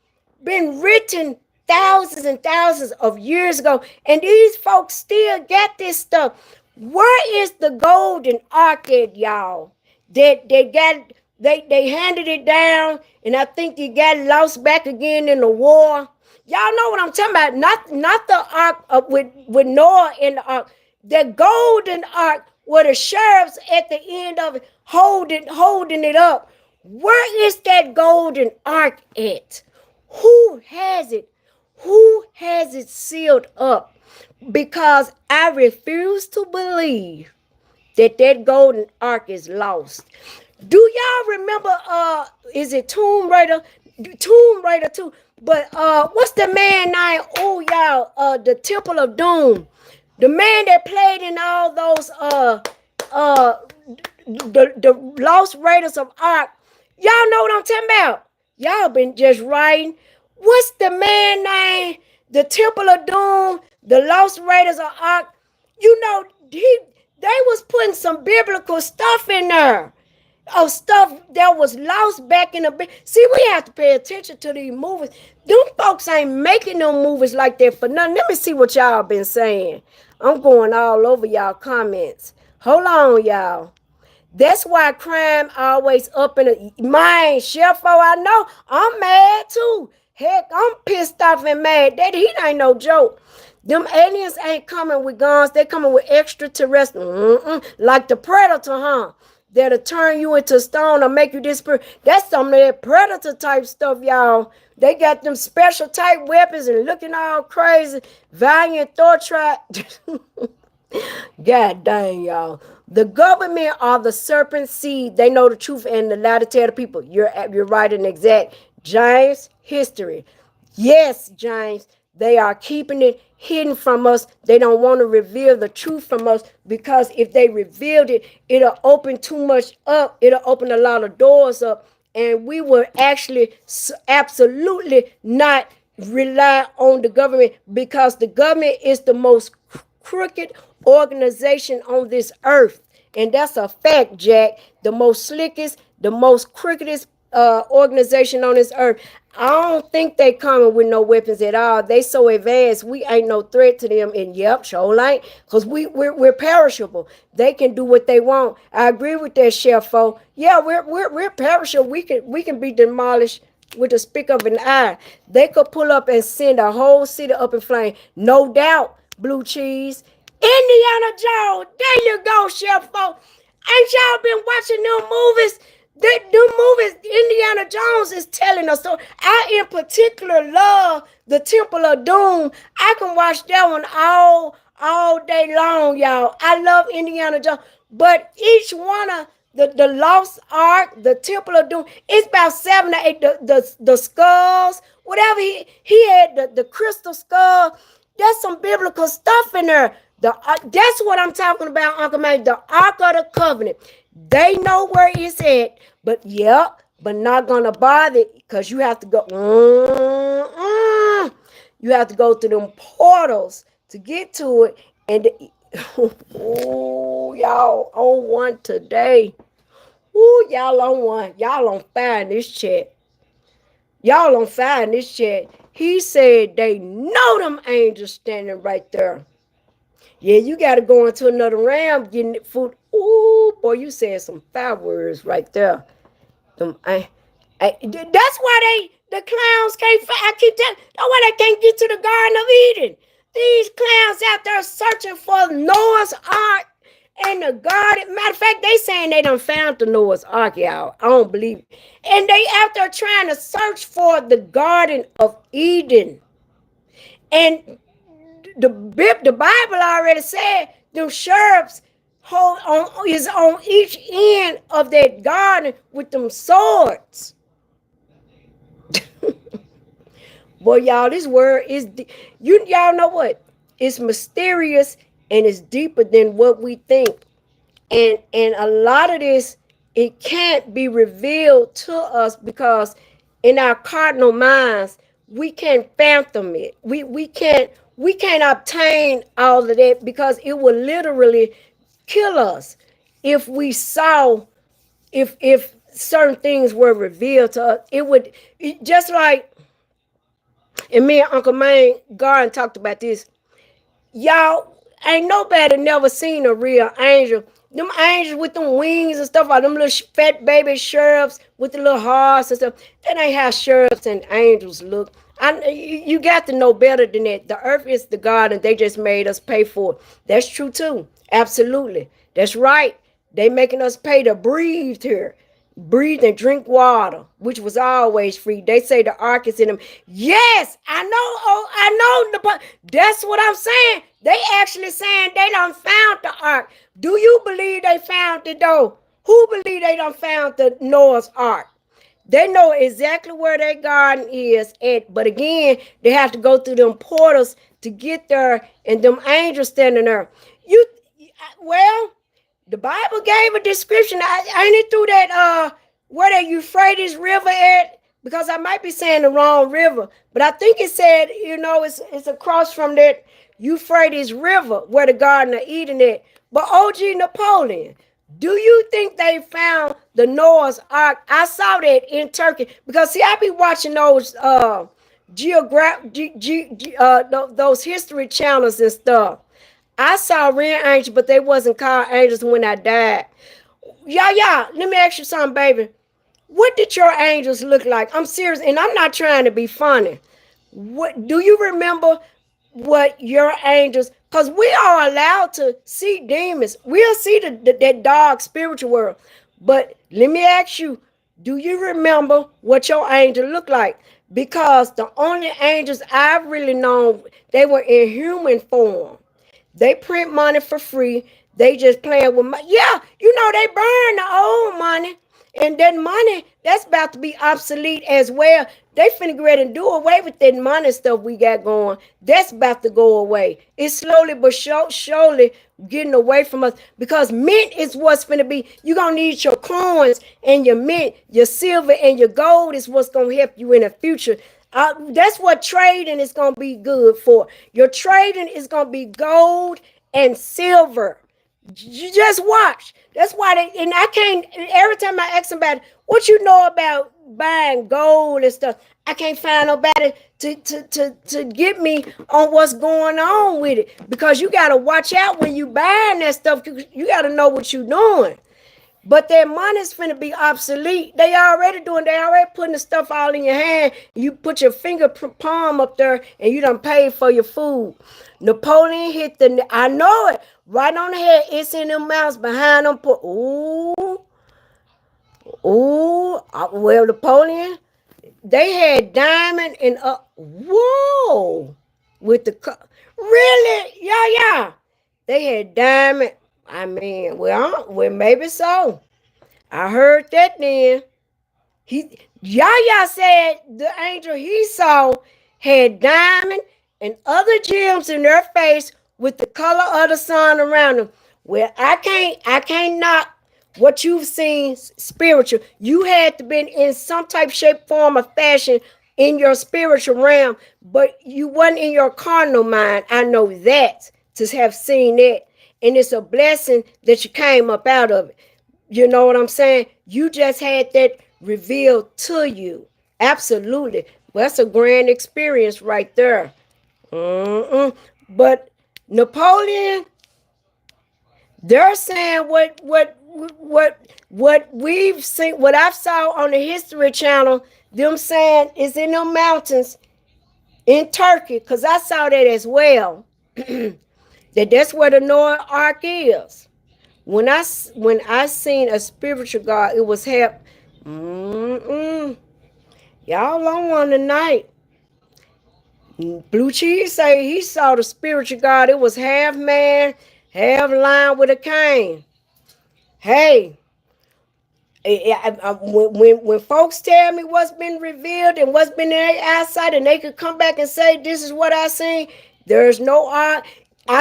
written thousands and thousands of years ago, and these folks still got this stuff. Where is the golden ark at, y'all? They handed it down, and I think it got lost back again in the war. Y'all know what I'm talking about? Not the ark with Noah in the ark. The golden ark where the sheriffs at the end of it holding it up. Where is that golden ark at? Who has it? Who has it sealed up? Because I refuse to believe that golden ark is lost. Do y'all remember is it Tomb Raider? Tomb Raider 2. But what's the man name? Oh y'all, the Temple of Doom. The man that played in all those uh the Lost Raiders of Ark. Y'all know what I'm talking about. Y'all been just writing. What's the man name? The Temple of Doom, the Lost Raiders of Ark. You know, they was putting some biblical stuff in there. Of stuff that was lost back in the. See, we have to pay attention to these movies. Them folks ain't making no movies like that for nothing. Let me see what y'all been saying. I'm going all over y'all comments. Hold on, y'all. That's why crime always up in the mind. Chefo, I know. I'm mad too. Heck, I'm pissed off and mad. That heat ain't no joke. Them aliens ain't coming with guns. They coming with extraterrestrial. Like the Predator, huh? That'll turn you into stone or make you disappear. That's some of that Predator type stuff, y'all. They got them special type weapons and looking all crazy. Valiant Thor trap. God dang, y'all. The government are the serpent seed. They know the truth and the lie to tell the people. You're right and exact. James, history. Yes, James, they are keeping it hidden from us. They don't want to reveal the truth from us because if they revealed it, it'll open too much up. It'll open a lot of doors up. And we will actually absolutely not rely on the government because the government is the most crooked organization on this earth. And that's a fact, Jack. The most slickest, the most crookedest organization on this earth. I don't think they coming with no weapons at all. They so advanced, we ain't no threat to them. And yep, sure ain't, because we're perishable. They can do what they want. I agree with that, Chefo. Yeah, we're perishable. We can be demolished with the speak of an eye. They could pull up and send a whole city up in flame. No doubt, blue cheese. Indiana Jones. There you go, Chefo. Ain't y'all been watching them movies? The movies Indiana Jones is telling us. So I in particular love the Temple of Doom. I can watch that one all day long, y'all. I love Indiana Jones. But each one of the Lost Ark, the Temple of Doom, it's about 7 or 8. The skulls, whatever he had, the crystal skull. There's some biblical stuff in there. That's what I'm talking about, Uncle Mike. The Ark of the Covenant. They know where it's at, but not gonna bother because you have to go. You have to go through them portals to get to it. And oh, y'all on one today. Ooh, y'all on one. Y'all on fire in this chat. Y'all on fire in this chat. He said they know them angels standing right there. Yeah, you got to go into another realm getting food. Ooh, boy, you said some foul words right there. That's why the clowns can't. I keep telling. That's why they can't get to the Garden of Eden. These clowns out there searching for Noah's Ark and the garden. Matter of fact, they saying they done found the Noah's Ark, y'all. I don't believe it. And they out there trying to search for the Garden of Eden. And the Bible already said them sheriffs hold on is on each end of that garden with them swords. Boy, y'all, this word is y'all know what? It's mysterious and it's deeper than what we think. And a lot of this it can't be revealed to us because in our cardinal minds we can't fathom it. We can't obtain all of that because it will literally kill us if we saw if certain things were revealed to us. Just like, and me and Uncle Maine Garden talked about this. Y'all, ain't nobody never seen a real angel. Them angels with them wings and stuff, like them little fat baby sheriffs with the little hearts and stuff. That ain't how sheriffs and angels look. You got to know better than that. The earth is the garden. They just made us pay for it. That's true too. Absolutely. That's right. They making us pay to breathe here. Breathe and drink water, which was always free. They say the ark is in them. Yes, I know. Oh, I know. That's what I'm saying. They actually saying they done found the ark. Do you believe they found it though? Who believe they done found the Noah's ark? They know exactly where their garden is at, but again, they have to go through them portals to get there, and them angels standing there. You, well, the Bible gave a description. I ain't it through that where the Euphrates River at? Because I might be saying the wrong river, but I think it said, it's across from that Euphrates River where the Garden of Eden at. But OG Napoleon, do you think they found the Noah's Ark? I saw that in Turkey because see, I be watching those those history channels and stuff. I saw real angels, but they wasn't called angels when I died. Yeah. Let me ask you something, baby. What did your angels look like? I'm serious, and I'm not trying to be funny. What do you remember? What your angels? Because we are allowed to see demons. We'll see that dark spiritual world. But let me ask you, do you remember what your angel looked like? Because the only angels I've really known, they were in human form. They print money for free. They just playing with money. Yeah, they burn the old money. And that money, that's about to be obsolete as well. They finna go ahead and do away with that money stuff we got going. That's about to go away. It's slowly but surely getting away from us because mint is what's finna be. You're gonna need your coins and your mint, your silver and your gold is what's gonna help you in the future. That's what trading is gonna be good for. Your trading is gonna be gold and silver. You just watch. That's why and I can't, every time I ask somebody, what you know about buying gold and stuff, I can't find nobody to get me on what's going on with it. Because you gotta watch out when you buying that stuff. You gotta know what you're doing. But their money's finna be obsolete. They already putting the stuff all in your hand. You put your finger palm up there and you done paid for your food. Napoleon hit I know it, right on the head. It's in them mouths behind them. Well, Napoleon, they had diamond and whoa, with really, yeah. They had diamond. I mean, well, maybe so. I heard that then. Yaya said the angel he saw had diamond and other gems in their face with the color of the sun around them. Well, I can't knock what you've seen spiritual. You had to been in some type, shape, form, or fashion in your spiritual realm, but you wasn't in your carnal mind. I know that to have seen that. And it's a blessing that you came up out of it. You know what I'm saying? You just had that revealed to you. Absolutely. Well, that's a grand experience right there. Mm-mm. But Napoleon, they're saying what we've seen, what I've saw on the History Channel. Them saying is in them mountains in Turkey, cause I saw that as well. That's where the Noah Ark is. When I seen a spiritual God, it was help. Mm-mm. Y'all on one tonight. Blue Cheese say he saw the spiritual God. It was half man, half lion with a cane. Hey, when folks tell me what's been revealed and what's been in their eyesight, and they could come back and say this is what I seen, there's no I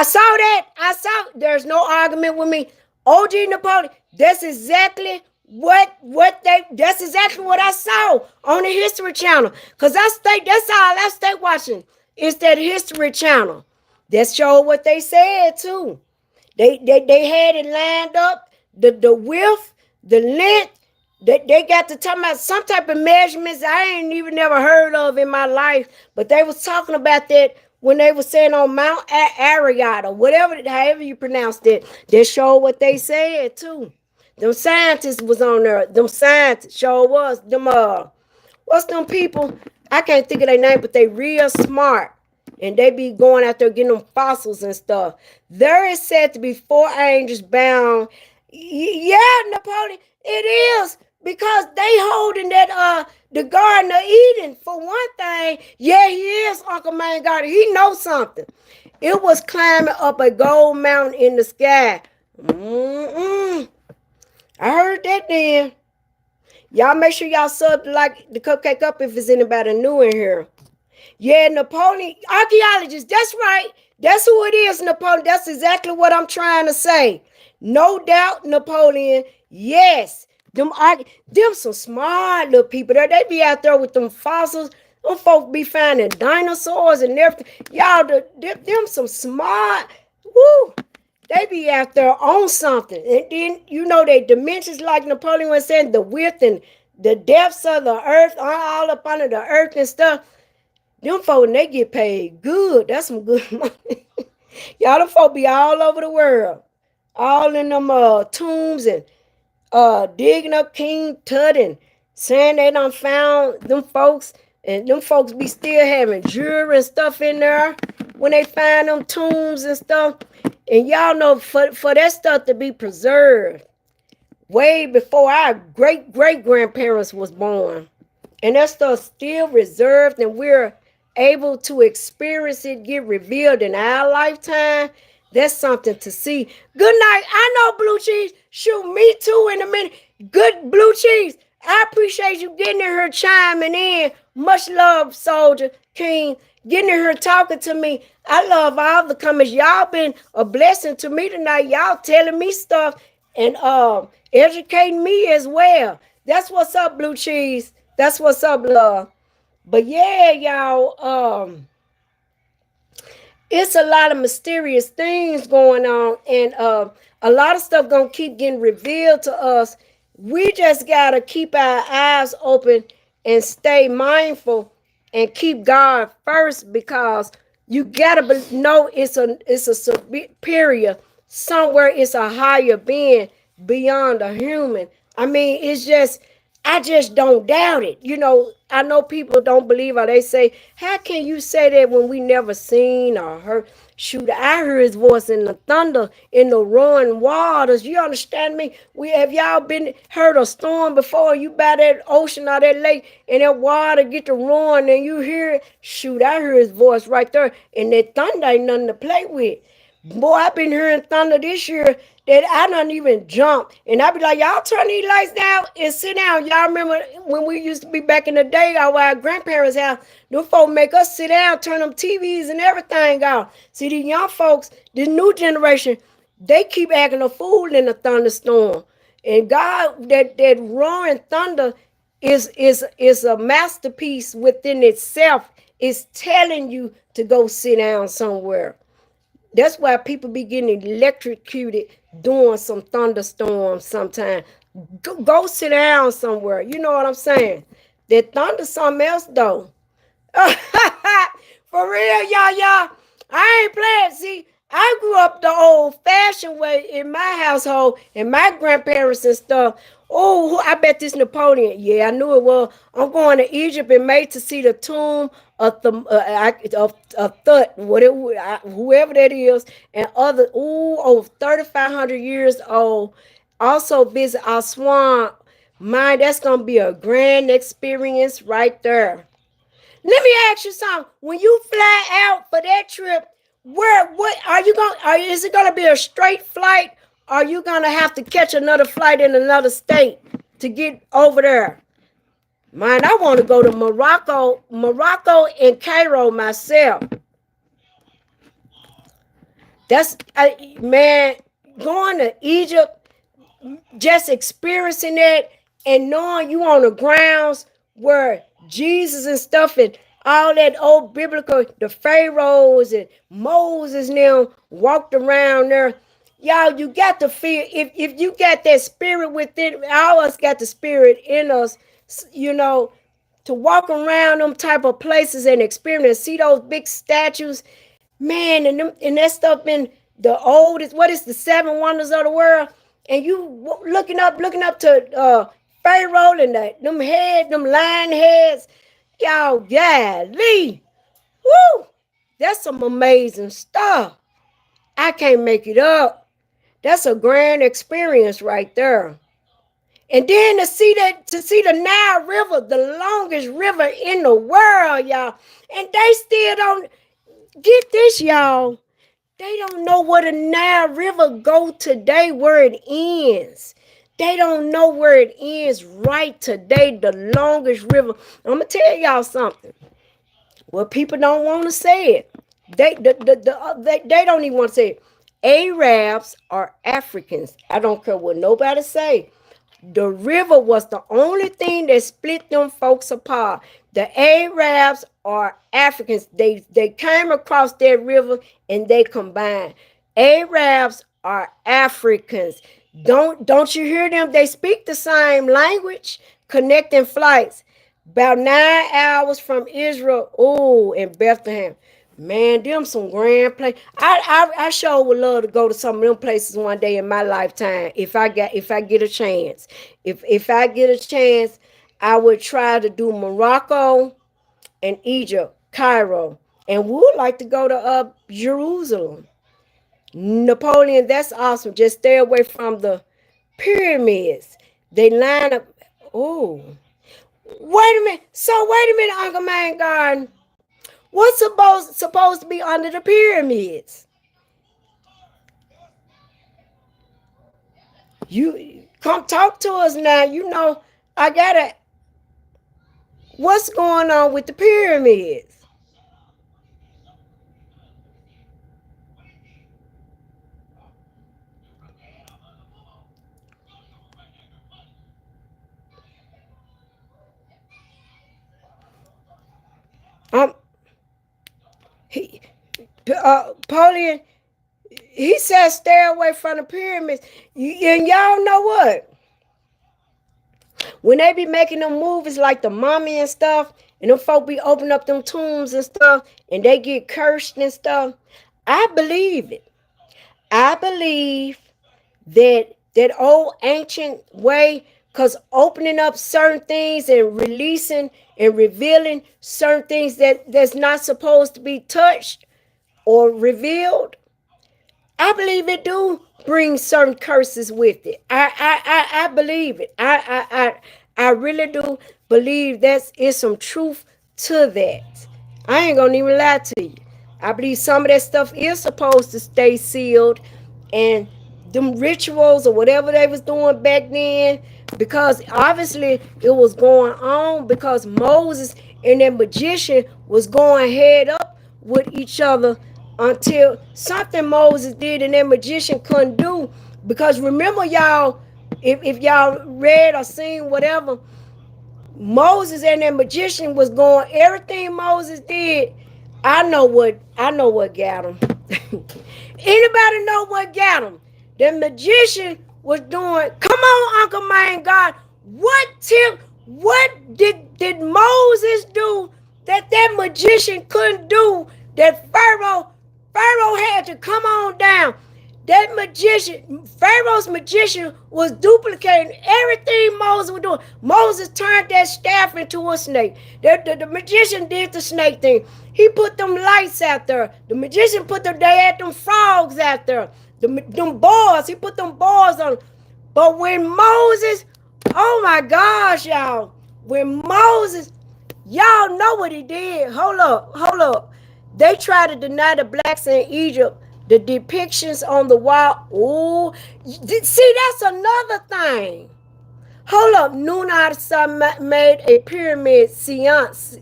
saw that. I saw. There's no argument with me. OG Napoleon. That's exactly what they. That's exactly what I saw on the History Channel. Cause I stay. That's all I stay watching. It's that History Channel. That showed what they said too. They had it lined up, the width, the length. They got to talking about some type of measurements I ain't even never heard of in my life. But they was talking about that when they was saying on Mount Ararat or whatever, however you pronounced it. They showed what they said too. Them scientists was on there. Them scientists sure was. Them what's them people? I can't think of their name, but they real smart. And they be going out there getting them fossils and stuff. There is said to be four angels bound. Yeah, Napoleon, it is. Because they holding that the Garden of Eden for one thing. Yeah, he is Uncle Man Garden. He knows something. It was climbing up a gold mountain in the sky. Mm-mm. I heard that then. Y'all make sure y'all sub like the Cupcake Up if it's anybody new in here. Yeah, Napoleon, archaeologist, that's right. That's who it is, Napoleon. That's exactly what I'm trying to say. No doubt, Napoleon. Yes. Them some smart little people there. They be out there with them fossils. Them folks be finding dinosaurs and everything. Y'all, them some smart. Woo. They be out there on something. And then, they dimensions like Napoleon was saying, the width and the depths of the earth, all up under the earth and stuff. Them folks, they get paid good. That's some good money. Y'all, them folks be all over the world. All in them tombs and digging up King Tut and saying they done found them folks. And them folks be still having jewelry and stuff in there when they find them tombs and stuff. And y'all know for that stuff to be preserved way before our great-great-grandparents was born. And that stuff still reserved and we're able to experience it get revealed in our lifetime. That's something to see. Good night. I know, Blue Cheese. Shoot, me too in a minute. Good, Blue Cheese. I appreciate you getting in here chiming in. Much love, Soldier King. Getting in here talking to me. I love all the comments. Y'all been a blessing to me tonight. Y'all telling me stuff and educating me as well. That's what's up, Blue Cheese. That's what's up, love. But yeah, y'all, it's a lot of mysterious things going on, and a lot of stuff gonna keep getting revealed to us. We just gotta keep our eyes open and stay mindful and keep God first, because you gotta know it's a superior somewhere. It's a higher being beyond a human. I mean, I just don't doubt it. I know people don't believe or they say, how can you say that when we never seen or heard? Shoot, I heard his voice in the thunder, in the roaring waters. You understand me? Have y'all been heard a storm before? You by that ocean or that lake and that water get to roaring and you hear it? Shoot, I heard his voice right there. And that thunder ain't nothing to play with. Boy, I've been hearing thunder this year that I don't even jump. And I be like, y'all turn these lights down and sit down. Y'all remember when we used to be back in the day at our grandparents' house, them folks make us sit down, turn them TVs and everything off. See, these young folks, this new generation, they keep acting a fool in a thunderstorm. And God, that roaring thunder is a masterpiece within itself. It's telling you to go sit down somewhere. That's why people be getting electrocuted during some thunderstorms sometimes. Go sit down somewhere. You know what I'm saying? That thunder something else though. For real, y'all. I ain't playing. See, I grew up the old-fashioned way in my household and my grandparents and stuff. Oh, I bet this Napoleon. Yeah, I knew it was. I'm going to Egypt in May to see the tomb of the of Thut, whoever that is, and other. Ooh, over 3,500 years old. Also visit Aswan. Man, that's gonna be a grand experience right there. Let me ask you something. When you fly out for that trip, what are you going? Is it gonna be a straight flight? Or are you gonna have to catch another flight in another state to get over there? Man, I want to go to Morocco and Cairo myself. Man, going to Egypt, just experiencing that and knowing you on the grounds where Jesus and stuff and all that old biblical, the pharaohs and Moses now walked around there. Y'all, you got to feel if you got that spirit within, all us got the spirit in us, you know, to walk around them type of places and experience, see those big statues, man, and that stuff been the oldest. What is the seven wonders of the world? And you looking up to Pharaoh and them lion heads, y'all, golly, woo, that's some amazing stuff. I can't make it up. That's a grand experience right there. And then to see the Nile River, the longest river in the world, y'all, and they still don't get this, y'all. They don't know where the Nile River go today, where it ends. They don't know where it ends right today, the longest river. I'm gonna tell y'all something. Well, people don't want to say it. They don't even want to say it. Arabs are Africans. I don't care what nobody say. The river was the only thing that split them folks apart. The Arabs are Africans. They came across that river and they combined. Arabs are Africans. Don't you hear them? They speak the same language, connecting flights. About 9 hours from Israel. Oh, in Bethlehem. Man, them some grand place. I sure would love to go to some of them places one day in my lifetime if I get a chance. If I get a chance, I would try to do Morocco and Egypt, Cairo, and would like to go to Jerusalem. Napoleon, that's awesome. Just stay away from the pyramids. They line up. Oh, wait a minute. So wait a minute, Uncle Man Garden. What's supposed to be under the pyramids? You come talk to us now. You know, I gotta. What's going on with the pyramids? Um, he, Napoleon, he said stay away from the pyramids. And y'all know what? When they be making them movies like the mummy and stuff, and them folk be opening up them tombs and stuff, and they get cursed and stuff, I believe it. I believe that old ancient way, because opening up certain things and releasing and revealing certain things that's not supposed to be touched or revealed, I believe it do bring certain curses with it. I believe it. I really do believe that's is some truth to that. I ain't gonna even lie to you. I believe some of that stuff is supposed to stay sealed, and them rituals or whatever they was doing back then, because obviously it was going on because Moses and that magician was going head up with each other until something Moses did and that magician couldn't do. Because remember, y'all, if y'all read or seen whatever, Moses and that magician was going, everything Moses did. I know what got him. Anybody know what got him? The magician was doing. Come on, Uncle Man God. What did Moses do that magician couldn't do, that Pharaoh had to come on down. That magician, Pharaoh's magician, was duplicating everything Moses was doing. Moses turned that staff into a snake. The magician did the snake thing. He put them lights out there. The magician they had them frogs out there. Them boars, he put them boars on. But when Moses, oh my gosh, y'all, when Moses, y'all know what he did. Hold up. They tried to deny the blacks in Egypt the depictions on the wall. Oh, see, that's another thing. Hold up. Nunad made a pyramid. Seance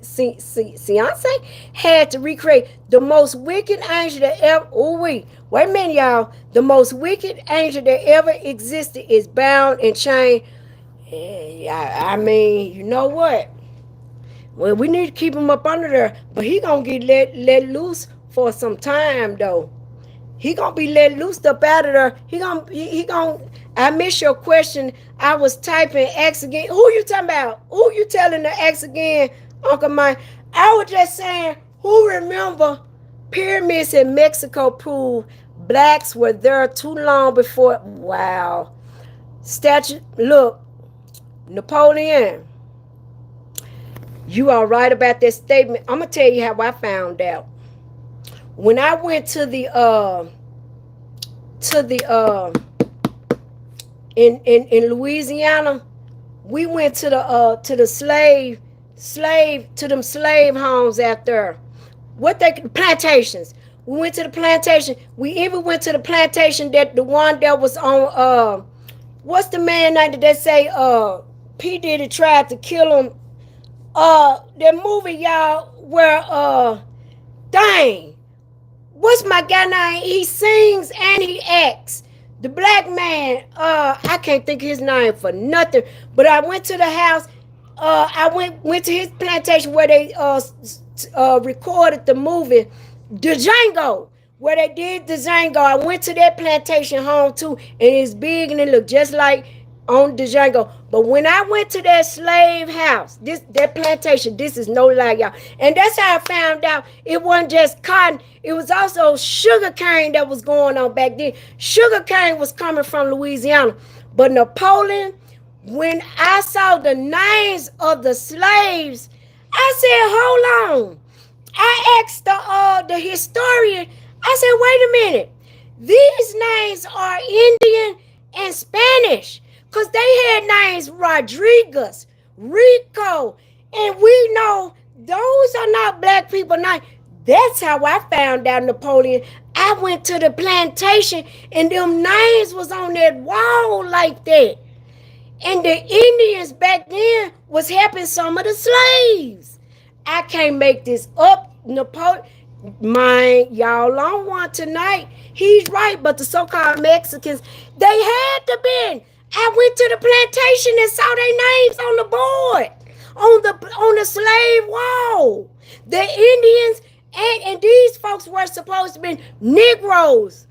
had to recreate the most wicked angel that ever. Oh, wait a minute, y'all. The most wicked angel that ever existed is bound and chained. I mean, you know what? Well, we need to keep him up under there, but he gonna get let loose for some time though. He gonna be let loose up out of there. He gonna. I missed your question. I was typing X again. Who you talking about? Who you telling the X again, Uncle Mike? I was just saying. Who remember pyramids in Mexico prove blacks were there too long before? Wow. Statue. Look, Napoleon. You are right about that statement. I'm gonna tell you how I found out. When I went to the in Louisiana, we went to the slave homes out there. Plantations. We went to the plantation. We even went to the plantation that the one that was on what's the man name that they say P. Diddy tried to kill him. That movie, y'all, where dang. What's my guy name? He sings and he acts. The black man, I can't think of his name for nothing. But I went to the house. I went to his plantation where they recorded the movie, the Django, where they did the Django. I went to that plantation home too, and it's big and it looked just like on the Django. But when I went to that slave house, that plantation, this is no lie, y'all. And that's how I found out it wasn't just cotton. It was also sugar cane that was going on back then. Sugar cane was coming from Louisiana. But Napoleon, when I saw the names of the slaves, I said, hold on. I asked the historian, I said, wait a minute. These names are Indian and Spanish. Because they had names Rodriguez, Rico, and we know those are not black people names. That's how I found out Napoleon. I went to the plantation and them names was on that wall like that. And the Indians back then was helping some of the slaves. I can't make this up. Napoleon, y'all on one tonight. He's right, but the so-called Mexicans, they had to be. I went to the plantation and saw their names on the board, on the slave wall. The Indians and these folks were supposed to be Negroes.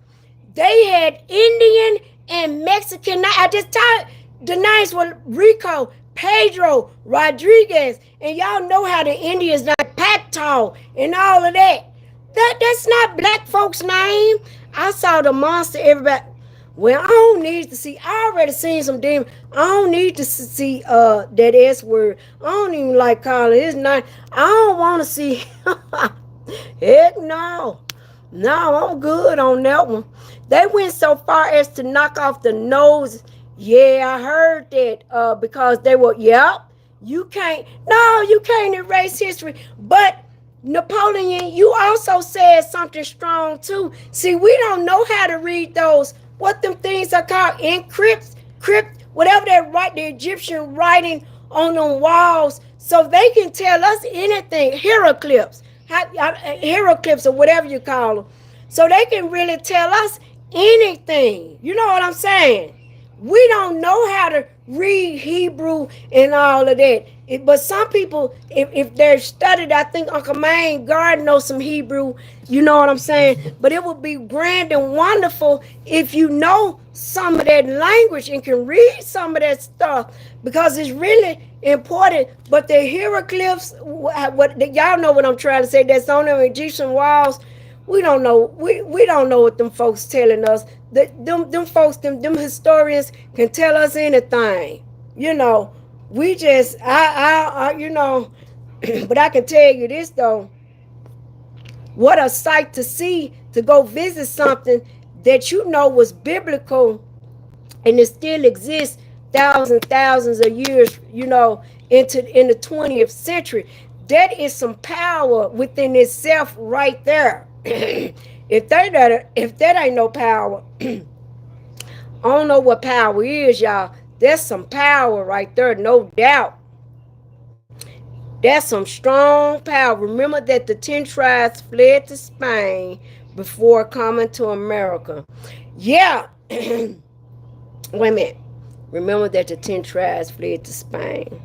They had Indian and Mexican. I just thought the names were Rico, Pedro, Rodriguez, and y'all know how the Indians like Pacto and all of that. That's not black folks' name. I saw the monster. Everybody. Well, I don't need to see. I already seen some demons. I don't need to see that S word. I don't even like calling his name. I don't want to see. Heck no. No, I'm good on that one. They went so far as to knock off the nose. Yeah, I heard that because they were, you can't erase history. But Napoleon, you also said something strong too. See, we don't know how to read those. What them things are called, crypt, whatever they write, the Egyptian writing on them walls, so they can tell us anything, hieroglyphs or whatever you call them, so they can really tell us anything. You know what I'm saying? We don't know how to read Hebrew and all of that. But some people, if they're studied, I think Uncle Maine God knows some Hebrew. You know what I'm saying? But it would be grand and wonderful if you know some of that language and can read some of that stuff, because it's important. But the hieroglyphs, y'all know what I'm trying to say. That's on them Egyptian walls. We don't know. We don't know what them folks telling us. Them folks, them historians can tell us anything. You know, we just you know. But I can tell you this though. What a sight to see, to go visit something that you know was biblical and it still exists thousands of years, you know, in the 20th century. That is some power within itself right there. If that ain't no power, I don't know what power is, y'all. There's some power right there, no doubt. That's some strong power. Remember that the 10 tribes fled to Spain before coming to America. Yeah. Wait a minute. Remember that the 10 tribes fled to Spain.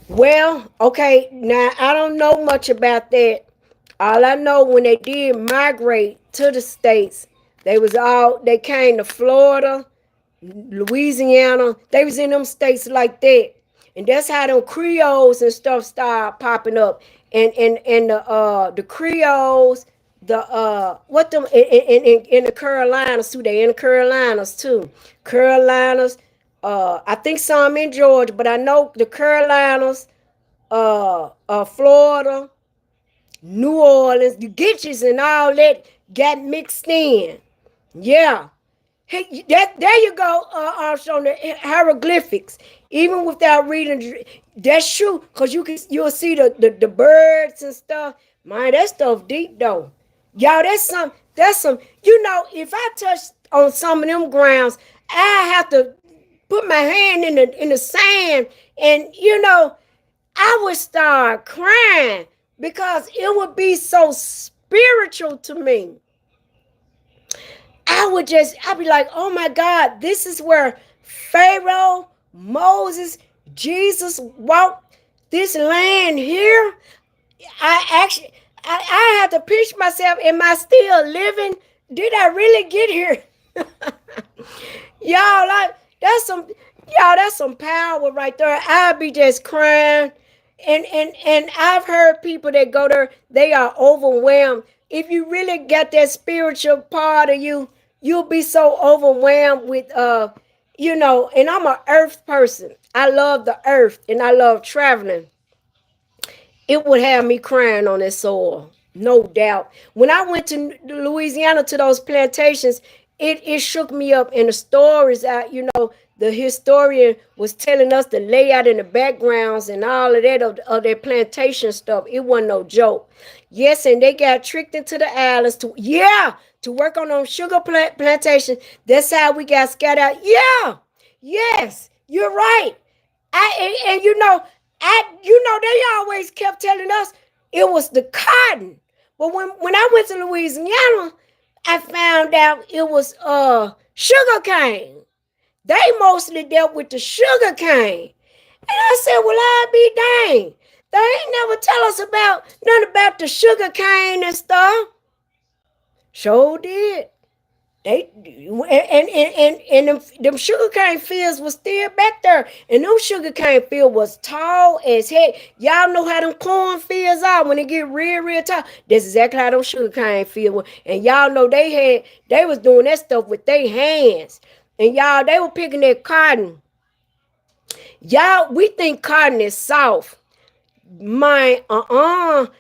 Well, okay, now I don't know much about that. All I know, when they did migrate to the States, they came to Florida, Louisiana. They was in them states like that. And that's how them Creoles and stuff started popping up. And the Creoles, the what them in the Carolinas too. They in the Carolinas too. Carolinas, I think some in Georgia, but I know the Carolinas, Florida, New Orleans, the Gitches and all that got mixed in. Yeah. Hey, there you go, on the hieroglyphics. Even without reading, that's true, because you'll see the birds and stuff. Man, that stuff deep though. Y'all, that's some, if I touch on some of them grounds, I have to put my hand in the sand, and I would start crying because it would be so spiritual to me. I'd be like, oh my God, this is where Pharaoh, Moses, Jesus walked this land here. I had to pinch myself. Am I still living? Did I really get here? Y'all, that's some power right there. I'd be just crying. And I've heard people that go there, they are overwhelmed. If you really got that spiritual part of you, you'll be so overwhelmed with and I'm an earth person. I love the earth and I love traveling. It would have me crying on that soil, no doubt. When I went to Louisiana to those plantations, it shook me up. And the stories, the historian was telling us the layout and the backgrounds and all of that of their plantation stuff. It wasn't no joke. Yes, and they got tricked into the islands to work on them sugar plantation. That's how we got scattered out. Yeah, yes, you're right. They always kept telling us it was the cotton. But when I went to Louisiana, I found out it was sugar cane. They mostly dealt with the sugar cane. And I said, well, I be dang. They ain't never tell us nothing about the sugar cane and stuff. Sure did. They and them sugar cane fields was still back there. And them sugar cane field was tall as heck. Y'all know how them corn fields are when they get real tall. That's exactly how them sugar cane fields were. And y'all know they was doing that stuff with their hands. And y'all, they were picking that cotton. Y'all, we think cotton is soft. That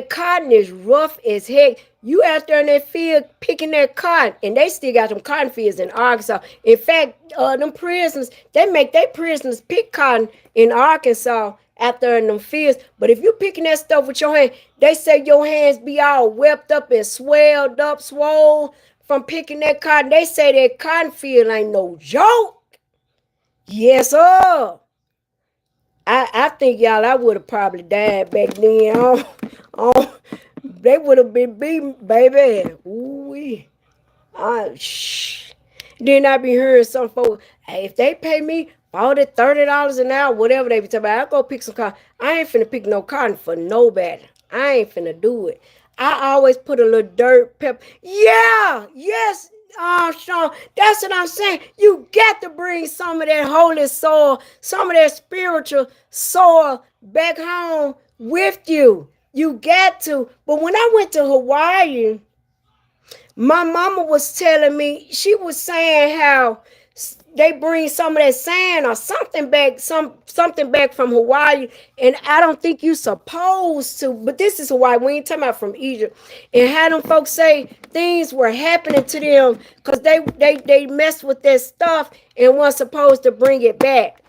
cotton is rough as heck. You out there in that field picking that cotton, and they still got them cotton fields in Arkansas. In fact, them prisoners, they make their prisoners pick cotton in Arkansas out there in them fields. But if you picking that stuff with your hand, they say your hands be all wept up and swelled up, swole from picking that cotton. They say that cotton field ain't no joke. Yes, sir. I think y'all, I would have probably died back then. They would have been beaten, baby. Ooh-wee. Then I be hearing some folks, hey, if they pay me $40, $30 an hour, whatever they be talking about, I go pick some cotton. I ain't finna pick no cotton for nobody. I ain't finna do it. I always put a little dirt, pepper. Yeah, yes, Sean. on. That's what I'm saying. You got to bring some of that holy soil, some of that spiritual soil back home with you. You got to. But when I went to Hawaii, my mama was telling me, she was saying how they bring some of that sand or something back, something back from Hawaii, and I don't think you supposed to. But this is Hawaii. We ain't talking about from Egypt. And had them folks say things were happening to them because they messed with that stuff and weren't supposed to bring it back.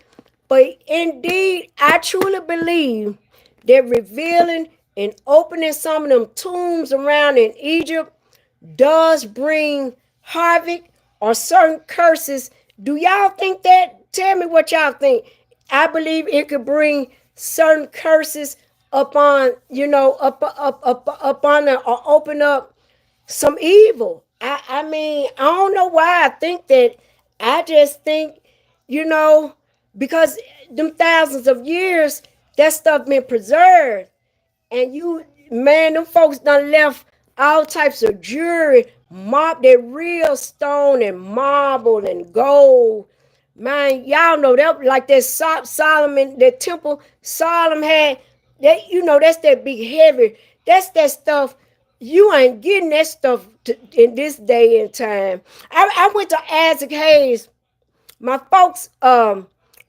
But indeed, I truly believe that revealing and opening some of them tombs around in Egypt does bring havoc or certain curses. Do y'all think that? Tell me what y'all think. I believe it could bring certain curses upon, up on it, or open up some evil. I mean, I don't know why I think that. I just think, you know, because them thousands of years, that stuff been preserved. And you, man, them folks done left all types of jewelry, that real stone and marble and gold. Man, y'all know that, like that Solomon, that temple Solomon had, that, that's that big heavy. That's that stuff. You ain't getting that stuff in this day and time. I went to Isaac Hayes. My folks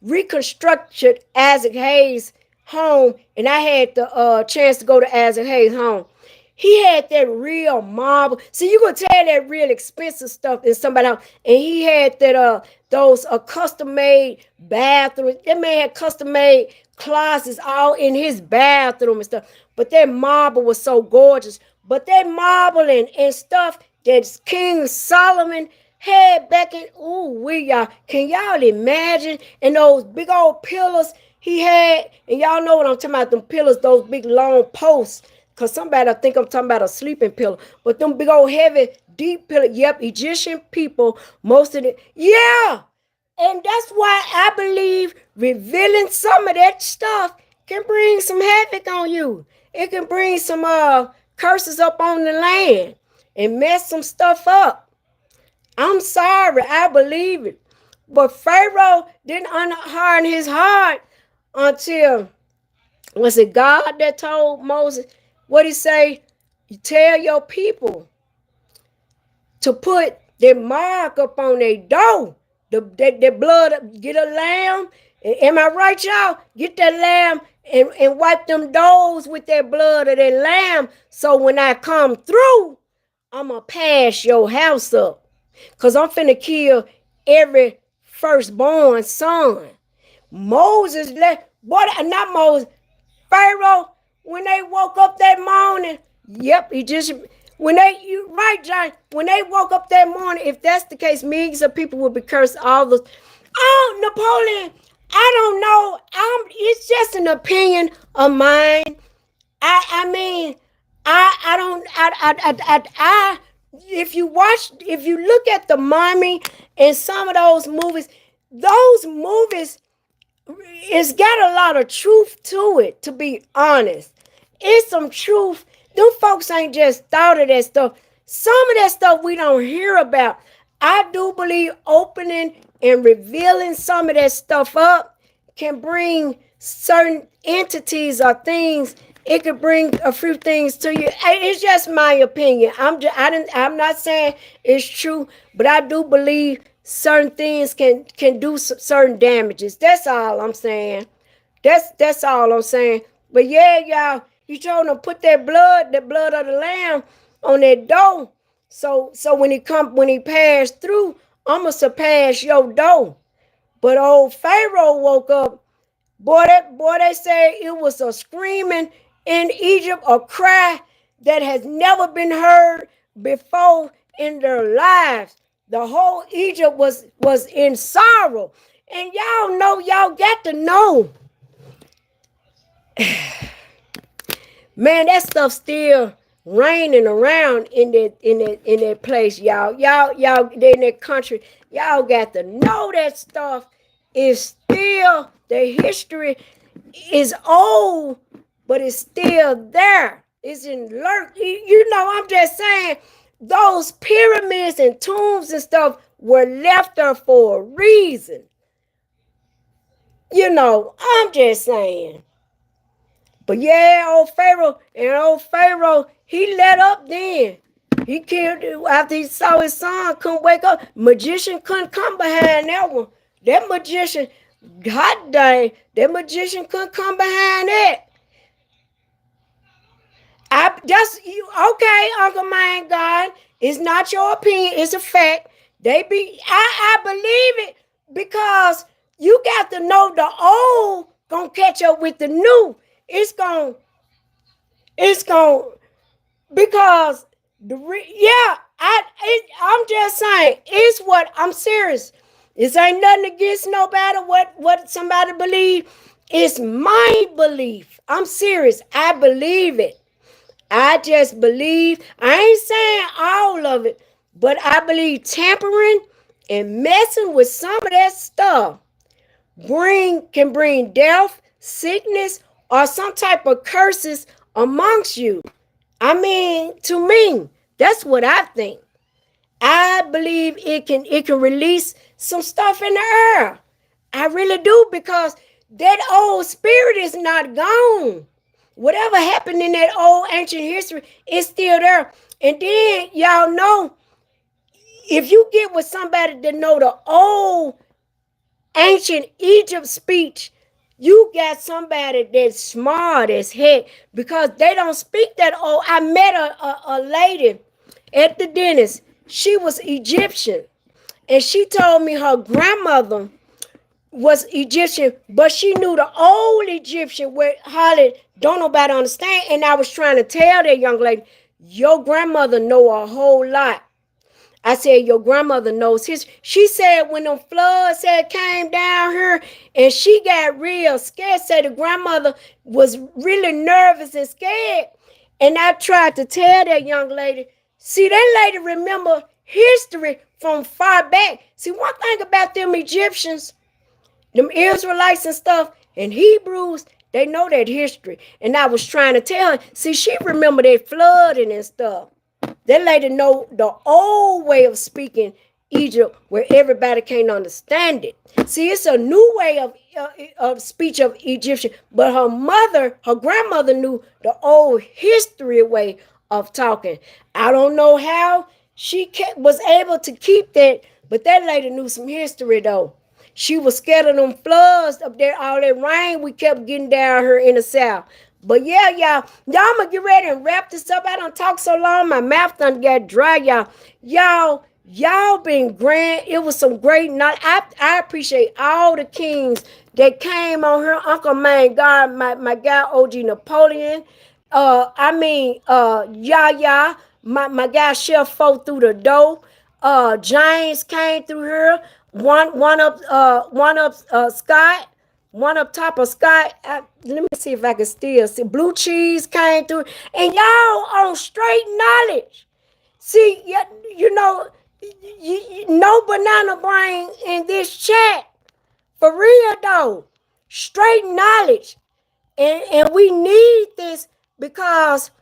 reconstructed Isaac Hayes' home, and I had the chance to go to Isaac Hayes' home. He had that real marble. See, you gonna tell that real expensive stuff in somebody else, and he had that those custom made bathrooms. That man had custom made closets all in his bathroom and stuff. But that marble was so gorgeous. But that marble and stuff that King Solomon had back in, y'all, can y'all imagine? And those big old pillars he had, and y'all know what I'm talking about, them pillars, those big long posts. Because somebody I think I'm talking about a sleeping pillow. But them big old heavy, deep pillars. Yep, Egyptian people, most of it. Yeah. And that's why I believe revealing some of that stuff can bring some havoc on you. It can bring some curses up on the land and mess some stuff up. I'm sorry, I believe it. But Pharaoh didn't unharden his heart until, was it God that told Moses, what he say? You tell your people to put their mark up on their door. The blood, get a lamb. Am I right, y'all? Get that lamb and wipe them doors with that blood of that lamb. So when I come through, I'm going to pass your house up. Because I'm finna kill every firstborn son. Moses not Moses, Pharaoh, when they woke up that morning, yep, you right, John, when they woke up that morning, if that's the case, millions of people would be cursed all those. Oh, Napoleon, I don't know. It's just an opinion of mine. I mean, I don't, if you look at the Mummy and some of those movies, it's got a lot of truth to it, to be honest. It's some truth. Them folks ain't just thought of that stuff. Some of that stuff we don't hear about. I do believe opening and revealing some of that stuff up can bring certain entities or things. It could bring a few things to you. It's just my opinion. I'm not saying it's true, but I do believe certain things can do certain damages. That's all I'm saying. That's all I'm saying. But yeah, y'all, you told them to put that blood of the lamb on that door. So when he passed through, I'ma surpass your door. But old Pharaoh woke up. Boy, they say it was a screaming in Egypt, a cry that has never been heard before in their lives. The whole Egypt was in sorrow. And y'all got to know. Man, that stuff still raining around in that place, y'all. Y'all in that country. Y'all got to know that stuff is still, the history is old, but it's still there. It's in lurk. I'm just saying, those pyramids and tombs and stuff were left there for a reason. I'm just saying. But yeah, old Pharaoh, he let up then. He killed after he saw his son couldn't wake up. Magician couldn't come behind that one. That magician, God dang, that magician couldn't come behind that. That's you okay, Uncle Man God. It's not your opinion, it's a fact. I believe it because you got to know the old gonna catch up with the new. It's gonna it's gonna because I'm just saying it's what I'm serious. This ain't nothing against nobody what somebody believe. It's my belief. I'm serious. I believe it. I just believe, I ain't saying all of it, but I believe tampering and messing with some of that stuff can bring death, sickness, or some type of curses amongst you. I mean, to me, that's what I think. I believe it can release some stuff in the air. I really do because that old spirit is not gone. Whatever happened in that old ancient history is still there. And then y'all know if you get with somebody that know the old ancient Egypt speech, you got somebody that's smart as heck because they don't speak that old. I met a lady at the dentist. She was Egyptian. And she told me her grandmother was Egyptian, but she knew the old Egyptian where Holly don't nobody understand. And I was trying to tell that young lady, your grandmother know a whole lot. I said, your grandmother knows history. She said when them floods had came down here and she got real scared, said the grandmother was really nervous and scared. And I tried to tell that young lady, see, that lady remember history from far back. See, one thing about them Egyptians, them Israelites and stuff, and Hebrews, they know that history. And I was trying to tell her, see, she remember that flooding and stuff. That lady know the old way of speaking Egypt where everybody can't understand it. See, it's a new way of speech of Egyptian, but her grandmother knew the old history way of talking. I don't know how was able to keep that, but that lady knew some history though. She was scared of them floods up there, all that rain we kept getting down here in the south. But yeah, y'all gonna get ready and wrap this up. I don't talk so long, my mouth done got dry, y'all. Y'all been grand. It was some great night. I appreciate all the kings that came on here. Uncle Man God, my guy OG Napoleon. Yaya, my guy Chef Fo through the door. James came through here. One up Scott. One up top of Scott. Let me see if I can still see. Blue Cheese came through. And y'all on straight knowledge. See, you know, no banana brain in this chat. For real though. Straight knowledge. And we need this because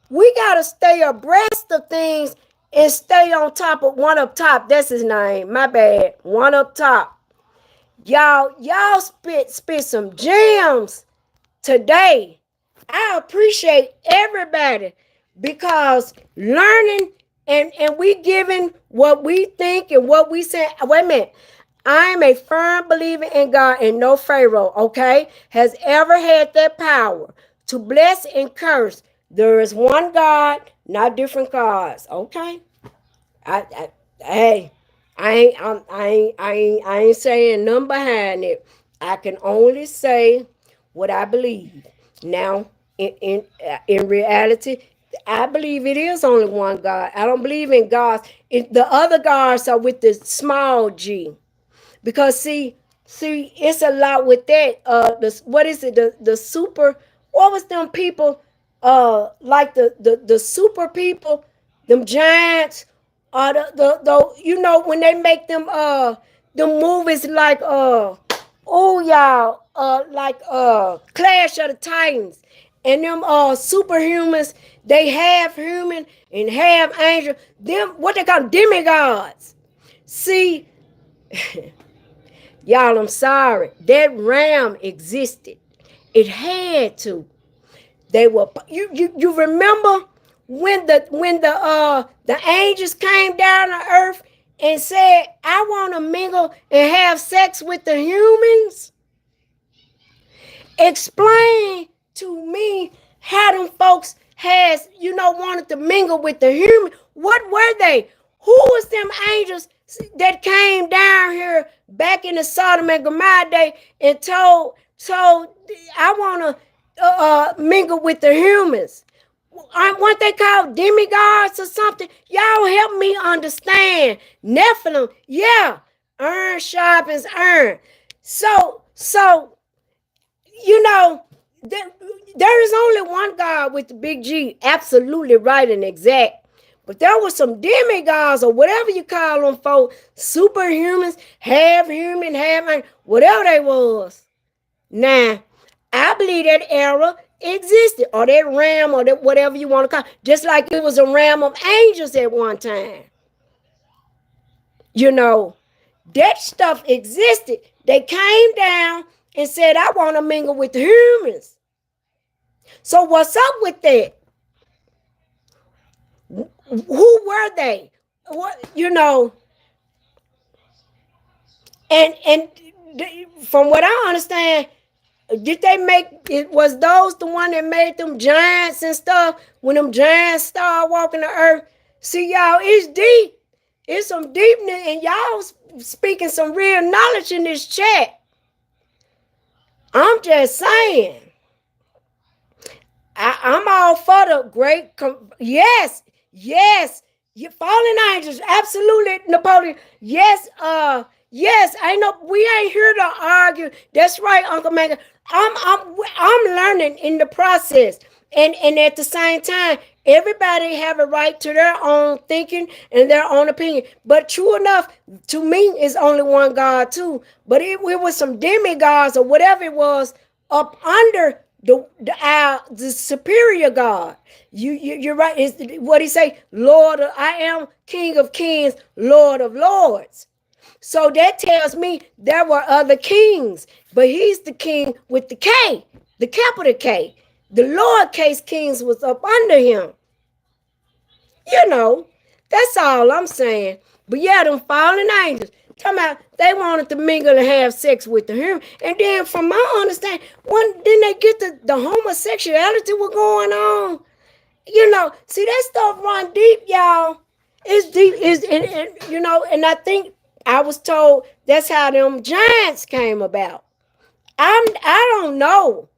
we gotta stay abreast of things and stay on top of one up top. That's his name. My bad. One up top. Y'all spit some gems today. I appreciate everybody because learning and we giving what we think and what we say. Wait a minute. I am a firm believer in God and no Pharaoh, okay, has ever had that power to bless and curse. There is one God, not different gods, okay? Hey, I ain't saying nothing behind it. I can only say what I believe. Now, in reality, I believe it is only one God. I don't believe in gods. The other gods are with the small g. Because it's a lot with that. What is it? The super. What was them people? Like the super people, them giants. When they make the movies like like Clash of the Titans, and them superhumans, they half human and half angel. Them what they call demigods. See, y'all, I'm sorry. That ram existed. It had to. They were you remember when the angels came down to earth and said, I want to mingle and have sex with the humans? Explain to me how them folks has, wanted to mingle with the human. What were they? Who was them angels that came down here back in the Sodom and Gomorrah day and told I want to mingle with the humans? Weren't they called demigods or something? Y'all help me understand. Nephilim, yeah. Iron sharpens iron. So you know, there is only one God with the big G, absolutely right and exact. But there were some demigods or whatever you call them, folks, superhumans, half human, half whatever they was. Now, I believe that era existed, or that ram, or that whatever you want to call it, just like it was a ram of angels at one time. You know, that stuff existed. They came down and said, I want to mingle with the humans. So what's up with that? Who were they? What, and from what I understand, did they make it? Was those the one that made them giants and stuff? When them giants started walking the earth, see y'all, it's deep. It's some deepness, and y'all speaking some real knowledge in this chat. I'm just saying. I'm all for the great. Yes. You fallen angels, absolutely, Napoleon. Yes. We ain't here to argue. That's right, Uncle Mega. I'm learning in the process, and at the same time, everybody have a right to their own thinking and their own opinion. But true enough, to me, it's only one God too. But it was some demigods or whatever it was up under the superior God. You're right. Is what he say? Lord, I am King of Kings, Lord of Lords. So that tells me there were other kings, but he's the king with the K, the capital K. The lowercase kings was up under him. That's all I'm saying. But yeah, them fallen angels, talking about they wanted to mingle and have sex with the human. And then from my understanding, then they get the homosexuality was going on. See that stuff run deep, y'all. It's deep. And I think I was told that's how them giants came about. I don't know.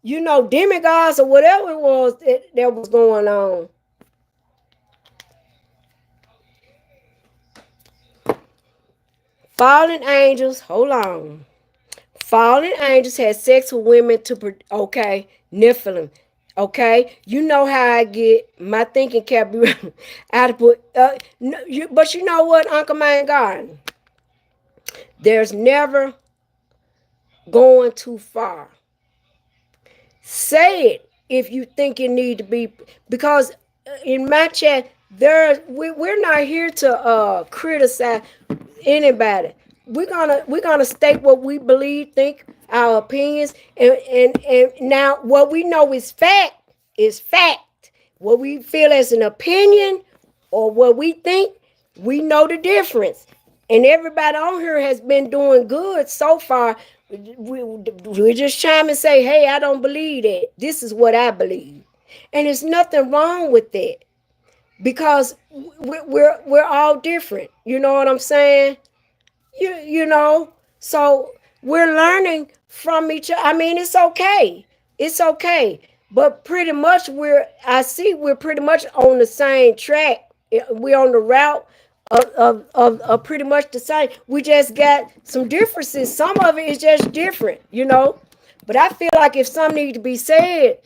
Demigods or whatever it was that was going on. Fallen angels, hold on. Fallen angels had sex with women okay, Nephilim. Okay, you know how I get my thinking cap out of put. But you know what, Uncle Man Garden? There's never going too far. Say it if you think it need to be, because in my chat, we're not here to criticize anybody. We're gonna state what we believe, think, our opinions, and now what we know is fact is fact. What we feel as an opinion or what we think, we know the difference. And everybody on here has been doing good so far. We just chime and say, hey, I don't believe that. This is what I believe. And there's nothing wrong with that, because we're all different. You know what I'm saying? So we're learning from each other. I mean, it's okay, but pretty much we're pretty much on the same track. We're on the route of pretty much the same. We just got some differences. Some of it is just different. But I feel like if something needs to be said,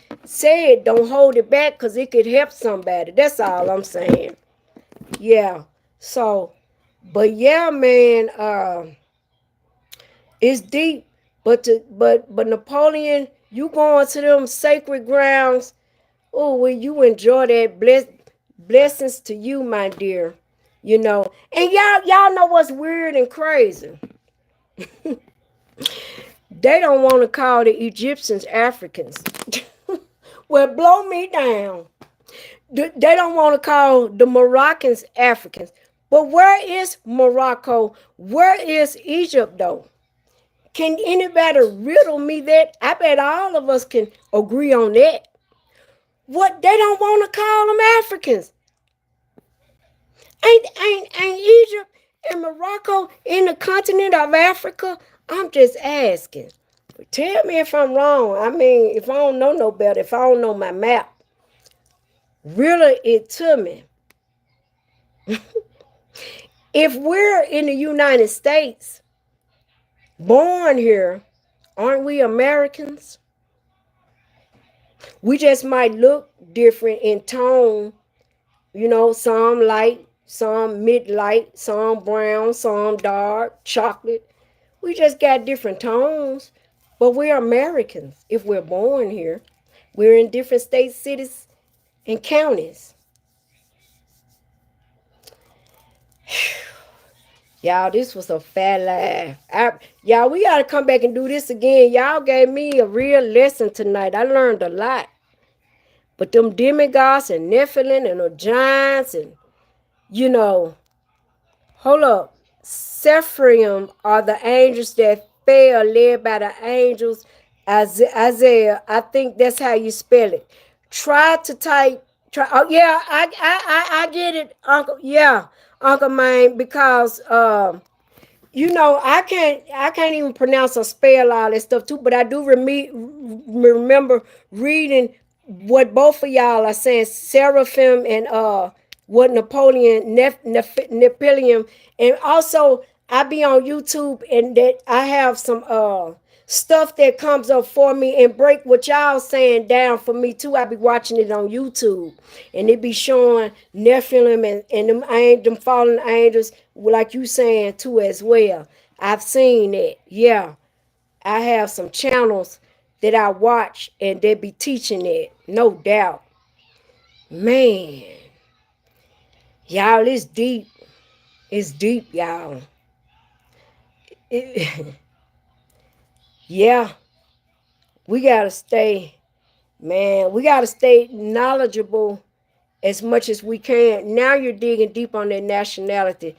don't hold it back, because it could help somebody. That's all I'm saying. Yeah. So, but yeah, man, it's deep. But Napoleon, You going to them sacred grounds. Oh, will you enjoy that? Blessings to you, my dear. You know, and y'all know what's weird and crazy. They don't want to call the Egyptians Africans. Well, blow me down. They don't want to call the Moroccans Africans. But where is Morocco? Where is Egypt, though? Can anybody riddle me that? I bet all of us can agree on that. What they don't want to call them Africans. Ain't Egypt and Morocco in the continent of Africa? I'm just asking. Tell me if I'm wrong. I mean, if I don't know no better, if I don't know my map, riddle it to me. If we're in the United States, born here, aren't we Americans? We just might look different in tone, some light, some mid-light, some brown, some dark, chocolate. We just got different tones, but we're Americans if we're born here. We're in different states, cities, and counties. Y'all, this was a fat laugh. Y'all, we got to come back and do this again. Y'all gave me a real lesson tonight. I learned a lot. But them demigods and Nephilim and the giants and, you know, hold up. Sephrim are the angels that fell, led by the angels. Isaiah, I think that's how you spell it. Try to type. Try. Oh yeah, I get it, Uncle. Yeah, Uncle Mine, because I can't even pronounce or spell all that stuff too, but I do remember reading what both of y'all are saying, Seraphim and what Napoleon, and also I be on YouTube and that I have some stuff that comes up for me and break what y'all saying down for me too. I be watching it on YouTube and it be showing Nephilim and them fallen angels like you saying too as well. I've seen it. Yeah. I have some channels that I watch and they be teaching it. No doubt. Man. Y'all, it's deep. It's deep, y'all. It, yeah. We gotta stay, man, we gotta stay knowledgeable as much as we can. Now you're digging deep on that nationality.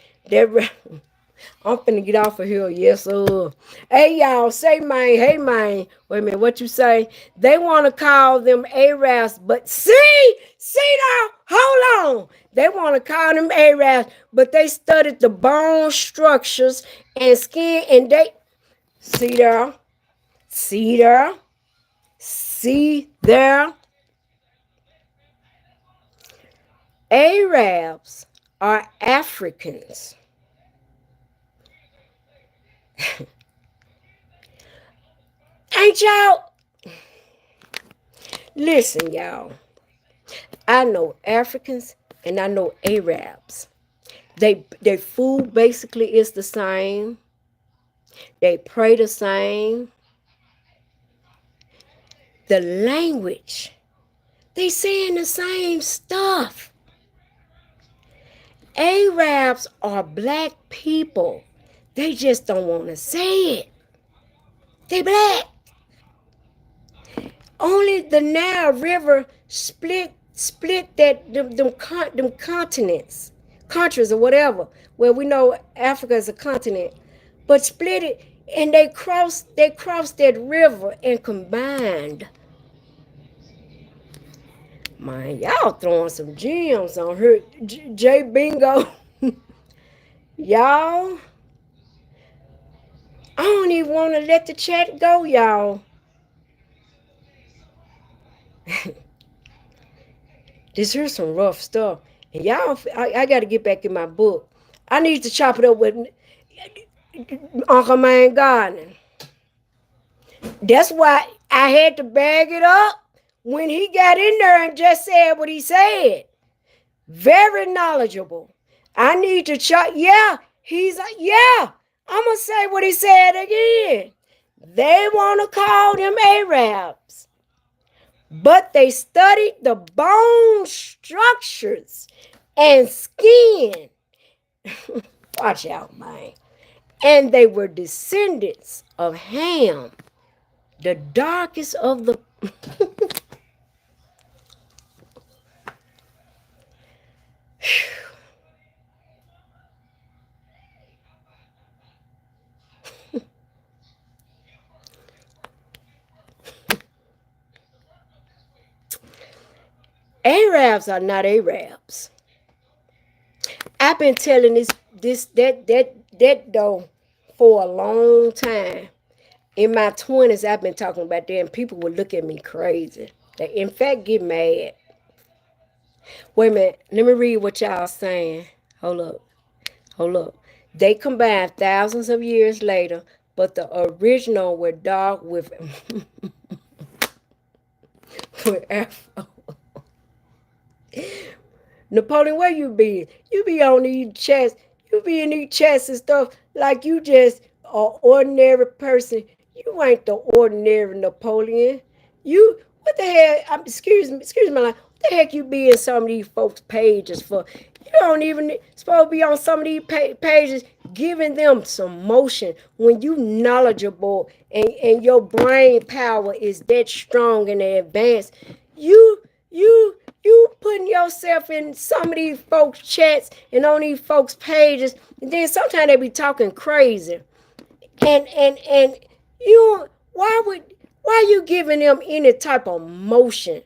I'm finna get off of here. Yes, sir. Hey, y'all, say mine. Hey, mine. Wait a minute, what you say? They want to call them Arabs, but see now, hold on. They want to call them Arabs, but they studied the bone structures and skin, and they, see there, see there, see there. Arabs are Africans. Ain't y'all? Listen, y'all. I know Africans and I know Arabs. Their food basically is the same. They pray the same. The language, they saying the same stuff. Arabs are black people. They just don't want to say it. They black. Only the Nile River split that them continents, countries or whatever. Well, we know Africa is a continent, but split it and they crossed that river and combined. Man, y'all throwing some gems on her, J Bingo. Y'all, I don't even want to let the chat go, y'all. This here's some rough stuff. And y'all, I got to get back in my book. I need to chop it up with Uncle Man Garden. That's why I had to bag it up when he got in there and just said what he said. Very knowledgeable. I need to chop. Yeah, he's like, yeah, I'm going to say what he said again. They want to call them Arabs, but they studied the bone structures and skin. Watch out, man. And they were descendants of Ham, the darkest of the Arabs are not Arabs. I've been telling that though for a long time. In my 20s, I've been talking about that, and people would look at me crazy. They, in fact, get mad. Wait a minute. Let me read what y'all saying. Hold up. Hold up. They combined thousands of years later, but the original were dark with, with Afro. Napoleon, where you be? You be on these chats. You be in these chats and stuff like you just an ordinary person. You ain't the ordinary Napoleon. You what the hell? Excuse me. Like, what the heck you be in some of these folks' pages for? You don't even supposed to be on some of these pages giving them some motion when you knowledgeable and your brain power is that strong and advanced. You putting yourself in some of these folks' chats and on these folks' pages, and then sometimes they be talking crazy. And you why you giving them any type of motion?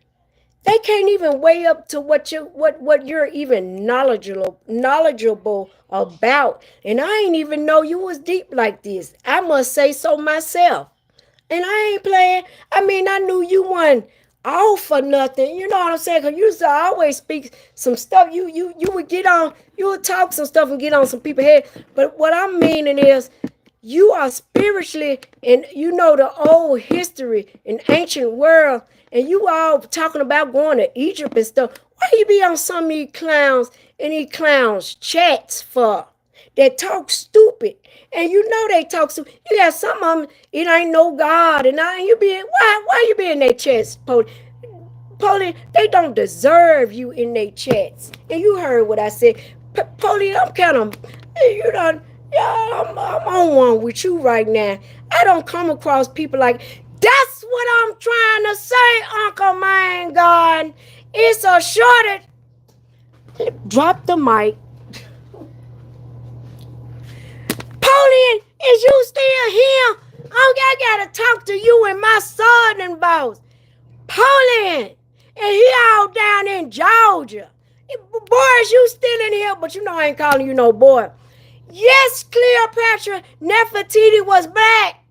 They can't even weigh up to what you're even knowledgeable about. And I ain't even know you was deep like this. I must say so myself. And I ain't playing. I mean, I knew you weren't all for nothing. You know what I'm saying? Because you used to always speak some stuff. You would get on, you would talk some stuff and get on some people's head. But what I'm meaning is you are spiritually, and you know the old history and ancient world, and you all talking about going to Egypt and stuff. Why you be on some of these clowns and these clowns chats for? That talk stupid. And you know they talk stupid. You got some of them, it ain't no God. And you be, why you be in their chats, Poli? Poli, they don't deserve you in their chats. And you heard what I said. Poli, I'm kind of, you know, yeah, I'm on one with you right now. I don't come across people like, that's what I'm trying to say, Uncle Man God. It's a shortage. Drop the mic. Napoleon, is you still here? I gotta talk to you and my son and boss. Napoleon, and he all down in Georgia. Boy, is you still in here, but you know I ain't calling you no boy. Yes, Cleopatra, Nefertiti was black.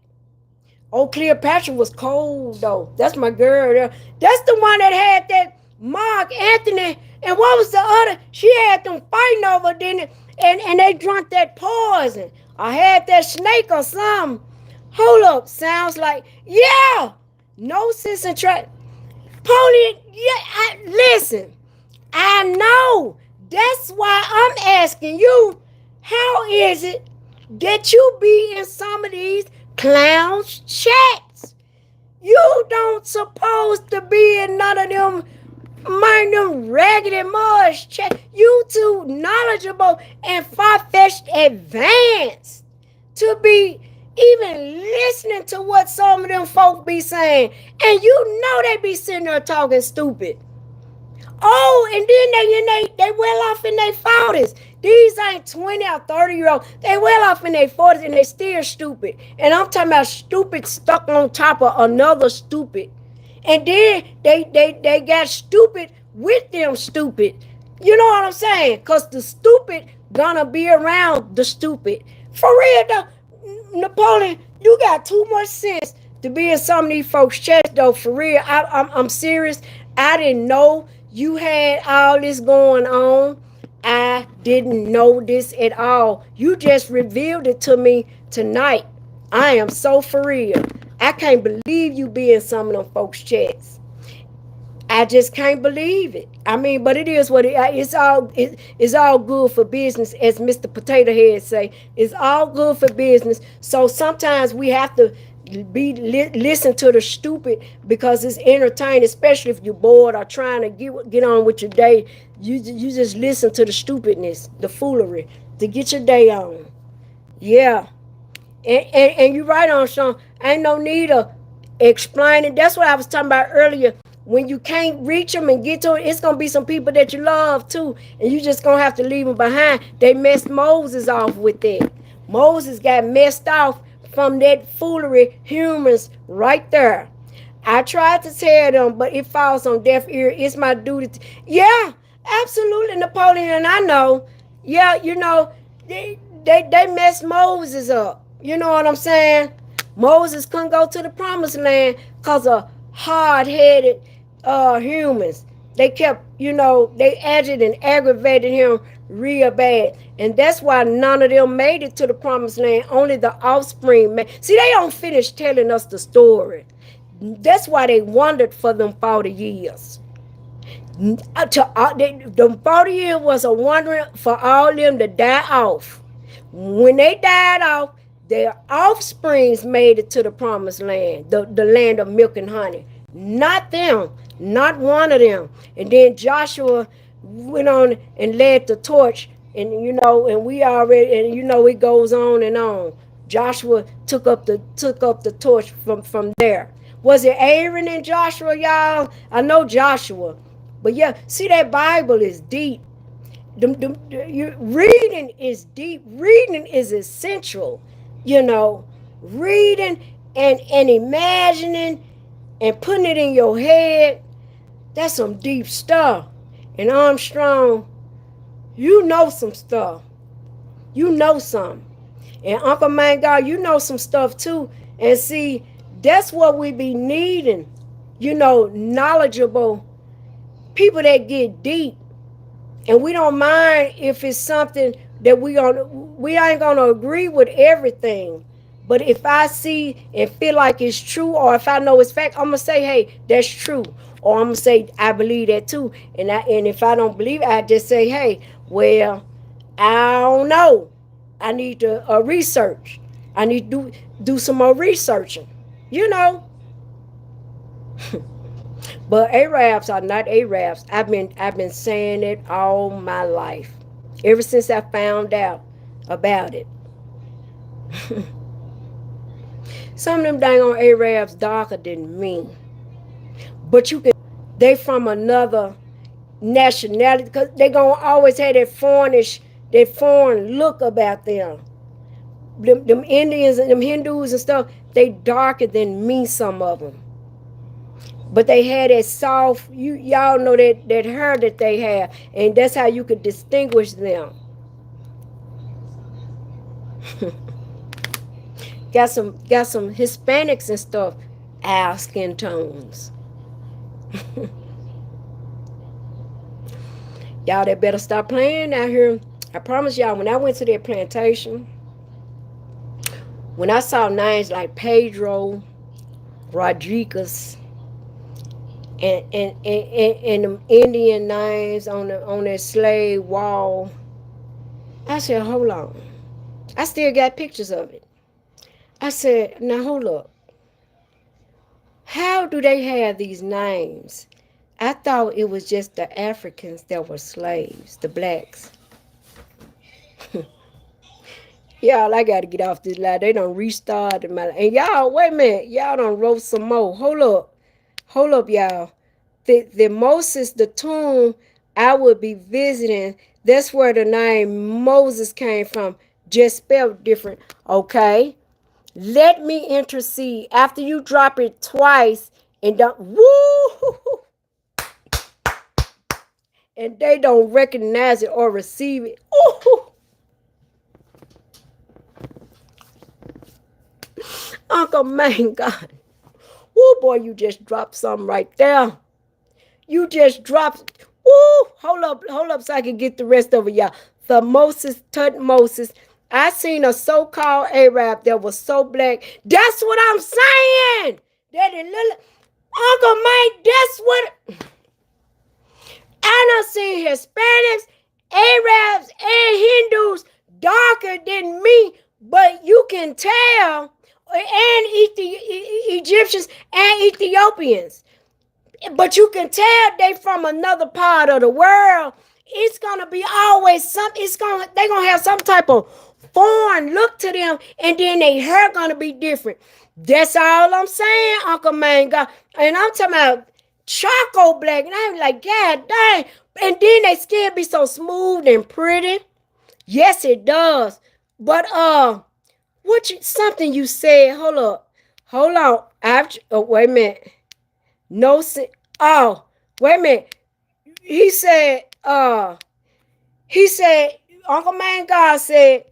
Oh, Cleopatra was cold though. That's my girl. That's the one that had that Mark Anthony. And what was the other? She had them fighting over then, and they drunk that poison. I had that snake or something. Hold up, sounds like, yeah. No sense in trying. Pony, yeah, listen. I know. That's why I'm asking you, how is it that you be in some of these clowns' chats? You don't supposed to be in none of them, mind them raggedy mud chats. You too knowledgeable and far-fetched advanced to be even listening to what some of them folk be saying. And you know they be sitting there talking stupid. Oh, and then they well off in their 40s. These ain't 20 or 30-year-olds. They well off in their 40s and they still stupid. And I'm talking about stupid stuck on top of another stupid. And then they got stupid with them stupid. You know what I'm saying? Because the stupid gonna be around the stupid. For real though, Napoleon, you got too much sense to be in some of these folks' chats though. For real, I'm serious. I didn't know you had all this going on. I didn't know this at all. You just revealed it to me tonight. I am so for real. I can't believe you be in some of them folks' chats. I just can't believe it. I mean, but it is what it's all good for business, as Mr. Potato Head say. It's all good for business. So sometimes we have to listen to the stupid because it's entertaining, especially if you're bored or trying to get on with your day. You just listen to the stupidness, the foolery to get your day on. Yeah. And you're right on, Sean. Ain't no need of explaining. That's what I was talking about earlier. When you can't reach them and get to it, it's gonna be some people that you love too, and you just gonna have to leave them behind. They messed Moses off with that. Moses got messed off from that foolery, humans right there. I tried to tell them, but it falls on deaf ear. It's my duty. Yeah, absolutely, Napoleon. I know. Yeah, they messed Moses up. You know what I'm saying? Moses couldn't go to the promised land because of hard-headed humans. They kept, they agitated and aggravated him real bad. And that's why none of them made it to the promised land. Only the offspring made. See, they don't finish telling us the story. That's why they wandered for them 40 years. The 40 years was a wandering for all them to die off. When they died off, their offsprings made it to the promised land, the land of milk and honey. Not them, not one of them. And then Joshua went on and led the torch, and and we already, and it goes on and on. Joshua took up the torch from there. Was it Aaron and Joshua, y'all? I know Joshua, but yeah, see that Bible is deep. Reading is deep. Reading is essential. Reading and imagining and putting it in your head. That's some deep stuff. And Armstrong, you know some stuff. You know some. And Uncle Mangar, you know some stuff too. And see, that's what we be needing. Knowledgeable people that get deep. And we don't mind if it's something that we ain't gonna agree with everything. But if I see and feel like it's true, or if I know it's fact, I'm gonna say, hey, that's true. Or I'm gonna say, I believe that too. And if I don't believe it, I just say, hey, well, I don't know. I need to research. I need to do some more researching. But Arabs are not Arabs. I've been saying it all my life, ever since I found out about it. Some of them dang on Arabs darker than me, but they from another nationality because they gonna always have that foreign look about them. Them Indians and them Hindus and stuff, they darker than me. Some of them. But they had that soft, y'all know that hair that they have, and that's how you could distinguish them. got some Hispanics and stuff, our skin tones. Y'all, they better stop playing out here. I promise y'all, when I went to that plantation, when I saw names like Pedro, Rodriguez, and them Indian names on that slave wall, I said, hold on. I still got pictures of it. I said, now hold up. How do they have these names? I thought it was just the Africans that were slaves, the blacks. Y'all, I gotta get off this line. They done restarted my life. And y'all, wait a minute. Y'all done wrote some more. Hold up, y'all. The Moses, the tomb I would be visiting, that's where the name Moses came from, just spelled different. Okay. Let me intercede. After you drop it twice and don't, woo, and they don't recognize it or receive it. Ooh. Uncle Man God. Woo, boy, you just dropped something right there. You just dropped. Woo, hold up so I can get the rest of it, y'all. The Tutmosis. I seen a so-called Arab that was so black. That's what I'm saying. That little Uncle Mike, that's what I done seen Hispanics, Arabs, and Hindus darker than me, but you can tell and Egyptians and Ethiopians. But you can tell they from another part of the world. It's gonna be always some. They gonna have some type of foreign look to them, and then their hair gonna be different. That's all I'm saying, Uncle Man. God, and I'm talking about charcoal black, and I'm like, God dang. And then they skin be so smooth and pretty. Yes, it does. But something you said? Hold up, hold on. Wait a minute. No, oh, wait a minute. He said, he said, Uncle Man God said,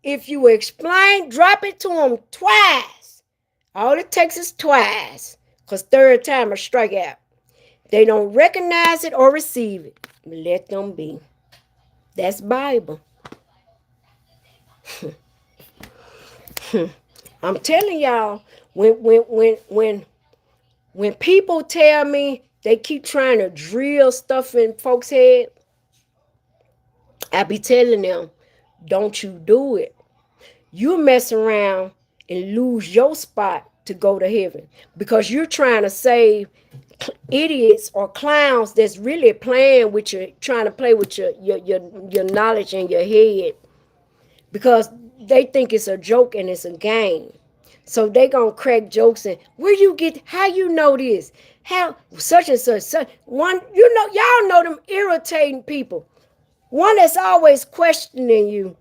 if you explain, drop it to him twice. All it takes is twice. Because third time a strike out. They don't recognize it or receive it. Let them be. That's Bible. I'm telling y'all, when people tell me they keep trying to drill stuff in folks' head, I be telling them, don't you do it. You mess around and lose your spot to go to heaven because you're trying to save idiots or clowns that's really playing with you, trying to play with your knowledge and your head because they think it's a joke and it's a game. So they gonna crack jokes and where you get, how you know this, how such and such one, y'all know them irritating people, one that's always questioning you.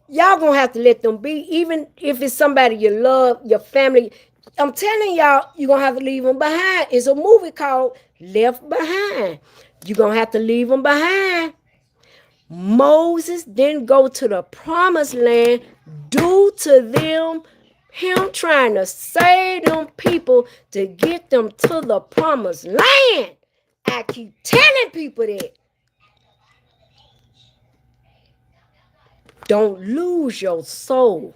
Y'all gonna have to let them be, even if it's somebody you love, your family. I'm telling y'all, you're gonna have to leave them behind. It's a movie called Left Behind. You're gonna have to leave them behind. Moses didn't go to the promised land due to him trying to save them people to get them to the promised land. I keep telling people that. Don't lose your soul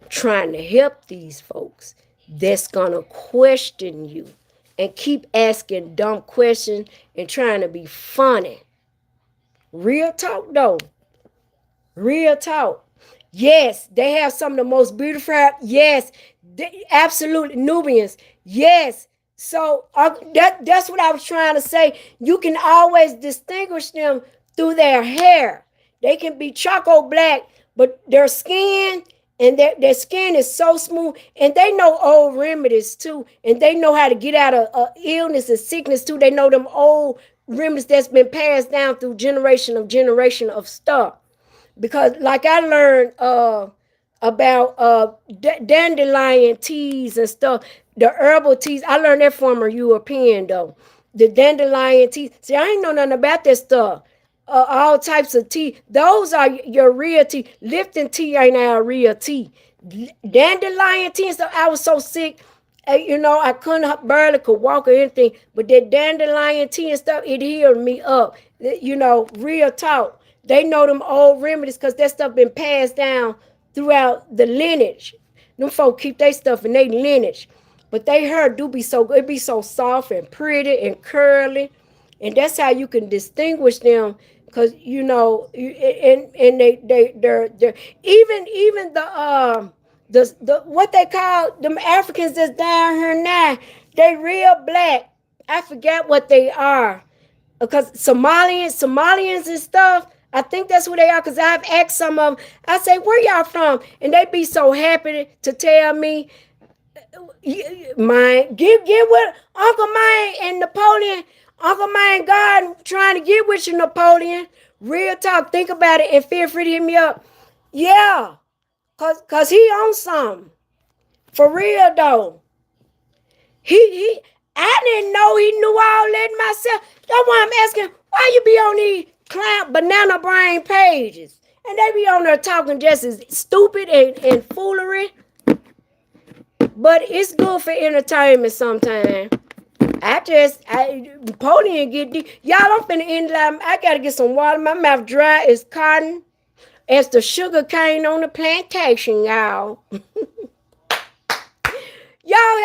trying to help these folks that's gonna question you and keep asking dumb questions and trying to be funny. Real talk though. Real talk. Yes, they have some of the most beautiful hair. Yes, absolutely Nubians. Yes. So that's what I was trying to say. You can always distinguish them through their hair. They can be charcoal black, but their skin and their skin is so smooth, and they know old remedies too, and they know how to get out of illness and sickness too. They know them old remedies that's been passed down through generation of stuff. Because like I learned about dandelion teas and stuff, the herbal teas. I learned that from a European though. The dandelion teas. See, I ain't know nothing about that stuff. All types of tea. Those are your real tea. Lipton tea ain't our real tea. Dandelion tea and stuff. I was so sick. I barely could walk or anything. But that dandelion tea and stuff, it healed me up. Real talk. They know them old remedies because that stuff been passed down throughout the lineage. Them folk keep their stuff in their lineage. But they hair do be so good. It be so soft and pretty and curly. And that's how you can distinguish them. Because, and they're even the what they call them Africans that's down here now, they real black. I forgot what they are. Because Somalians and stuff, I think that's who they are. Because I've asked some of them, I say, where y'all from? And they be so happy to tell me, mine, get with Uncle Mine and Napoleon. Uncle Mine God trying to get with you, Napoleon. Real talk, think about it and feel free to hit me up. Yeah, cause he on something. For real though. I didn't know he knew all that myself. That's why I'm asking, why you be on these clown banana brain pages? And they be on there talking just as stupid and foolery. But it's good for entertainment sometimes. Napoleon get deep. Y'all, I'm finna end line. I gotta get some water. My mouth dry as cotton. As the sugar cane on the plantation, y'all. Y'all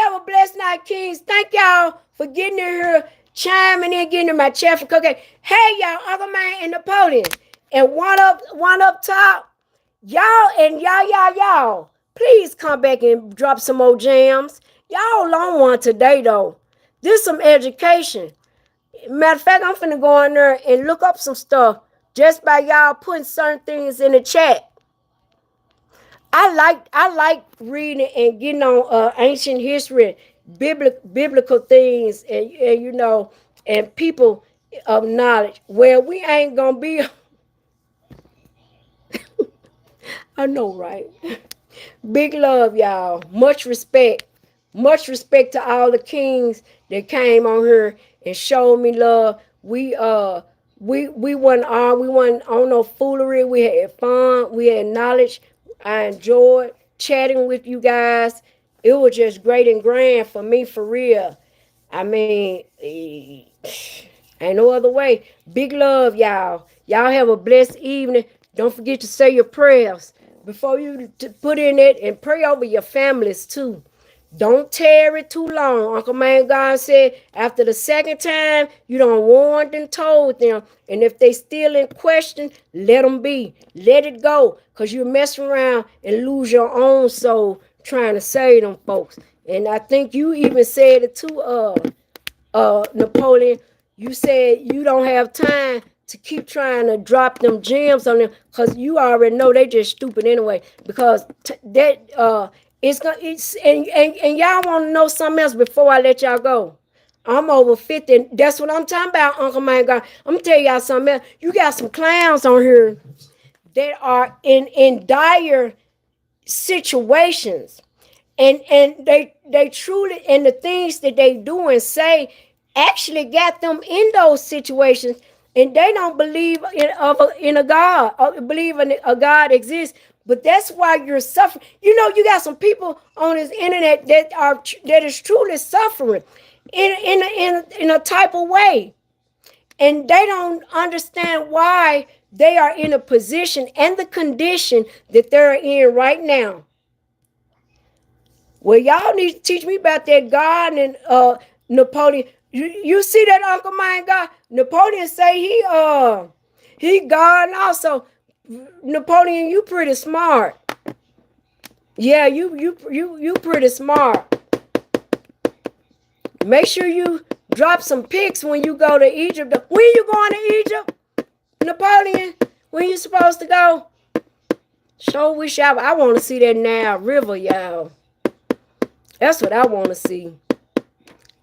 have a blessed night, Kings. Thank y'all for getting in here, chiming in, getting in my chat for cooking. Hey, y'all, Uncle Man and Napoleon. And one up top. Y'all and y'all. Please come back and drop some more jams. Y'all on one today though. This some education. Matter of fact, I'm finna go in there and look up some stuff just by y'all putting certain things in the chat. I like reading and getting on ancient history, biblical things, and and people of knowledge. Well, we ain't gonna be. I know, right? Big love, y'all. Much respect. Much respect to all the kings that came on here and showed me love. We wasn't on no foolery. We had fun. We had knowledge. I enjoyed chatting with you guys. It was just great and grand for me, for real. I mean, ain't no other way. Big love, y'all. Y'all have a blessed evening. Don't forget to say your prayers before you put in it, and pray over your families too. Don't tarry too long. Uncle Man God said after the second time, you don't warned and told them. And if they still in question, let them be. Let it go. Because you mess around and lose your own soul trying to save them folks. And I think you even said it too, Napoleon. You said you don't have time to keep trying to drop them gems on them because you already know they just stupid anyway. Because that it's gonna it's and y'all want to know something else before I let y'all go. I'm over 50. And that's what I'm talking about, Uncle Man God. I'm gonna tell y'all something else. You got some clowns on here that are in dire situations, and they truly, and the things that they do and say actually got them in those situations, and they don't believe in a God, or believe in a God exists. But that's why you're suffering. You got some people on this internet that is truly suffering in a type of way, and they don't understand why they are in a position and the condition that they're in right now. Well, y'all need to teach me about that God and Napoleon. You see that Uncle Mine God? Napoleon say he God, and also Napoleon, you pretty smart. Yeah, you pretty smart. Make sure you drop some pics when you go to Egypt. When you going to Egypt, Napoleon? When you supposed to go? Sure wish I want to see that Nile River, y'all. That's what I want to see.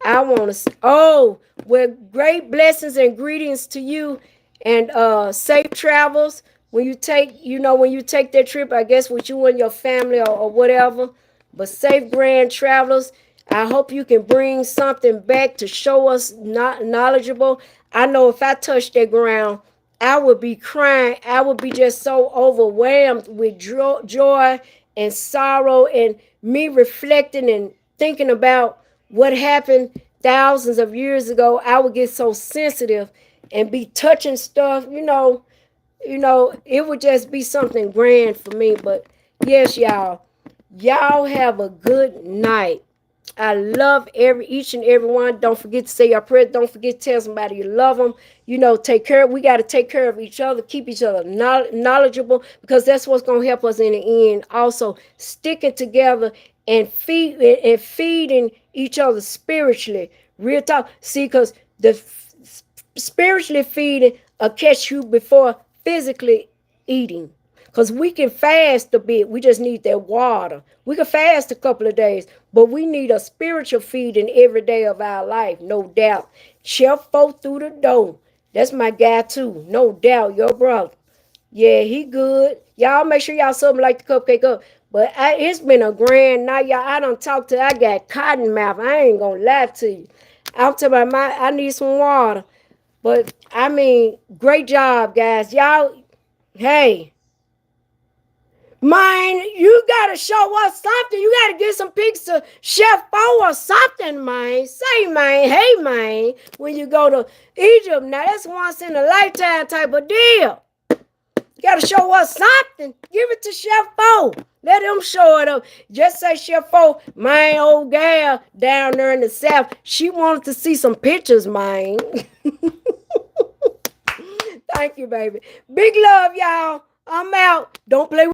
I want to see. Oh, well, great blessings and greetings to you, and safe travels when you take that trip. I guess with you and your family, or whatever. But safe grand travels. I hope you can bring something back to show us not knowledgeable. I know if I touched that ground, I would be crying. I would be just so overwhelmed with joy and sorrow, and me reflecting and thinking about what happened thousands of years ago. I would get so sensitive and be touching stuff. It would just be something grand for me. But yes, y'all have a good night. I love each and every one. Don't forget to say your prayer. Don't forget to tell somebody you love them. Take care. We got to take care of each other. Keep each other knowledgeable, because that's what's going to help us in the end. Also, sticking together and feeding each other spiritually. Real talk. See, because the spiritually feeding will catch you before physically eating. Because we can fast a bit. We just need that water. We can fast a couple of days, but we need a spiritual feeding every day of our life, no doubt. Chef folk through the door. That's my guy too, no doubt, your brother. Yeah, he good. Y'all make sure y'all something like the cupcake up. But it's been a grand night, y'all. I done talked to, I got cotton mouth. I ain't gonna lie to you. I'm talking about I need some water. But, I mean, great job, guys. Y'all, hey. Man, you gotta show us something. You gotta get some pics of Chef O or something, man. Say, man, hey, man, when you go to Egypt, now that's once in a lifetime type of deal. You gotta show us something. Give it to Chef O. Let him show it up. Just say, Chef O, my old gal down there in the South, she wanted to see some pictures, man. Thank you, baby. Big love, y'all. I'm out. Don't play with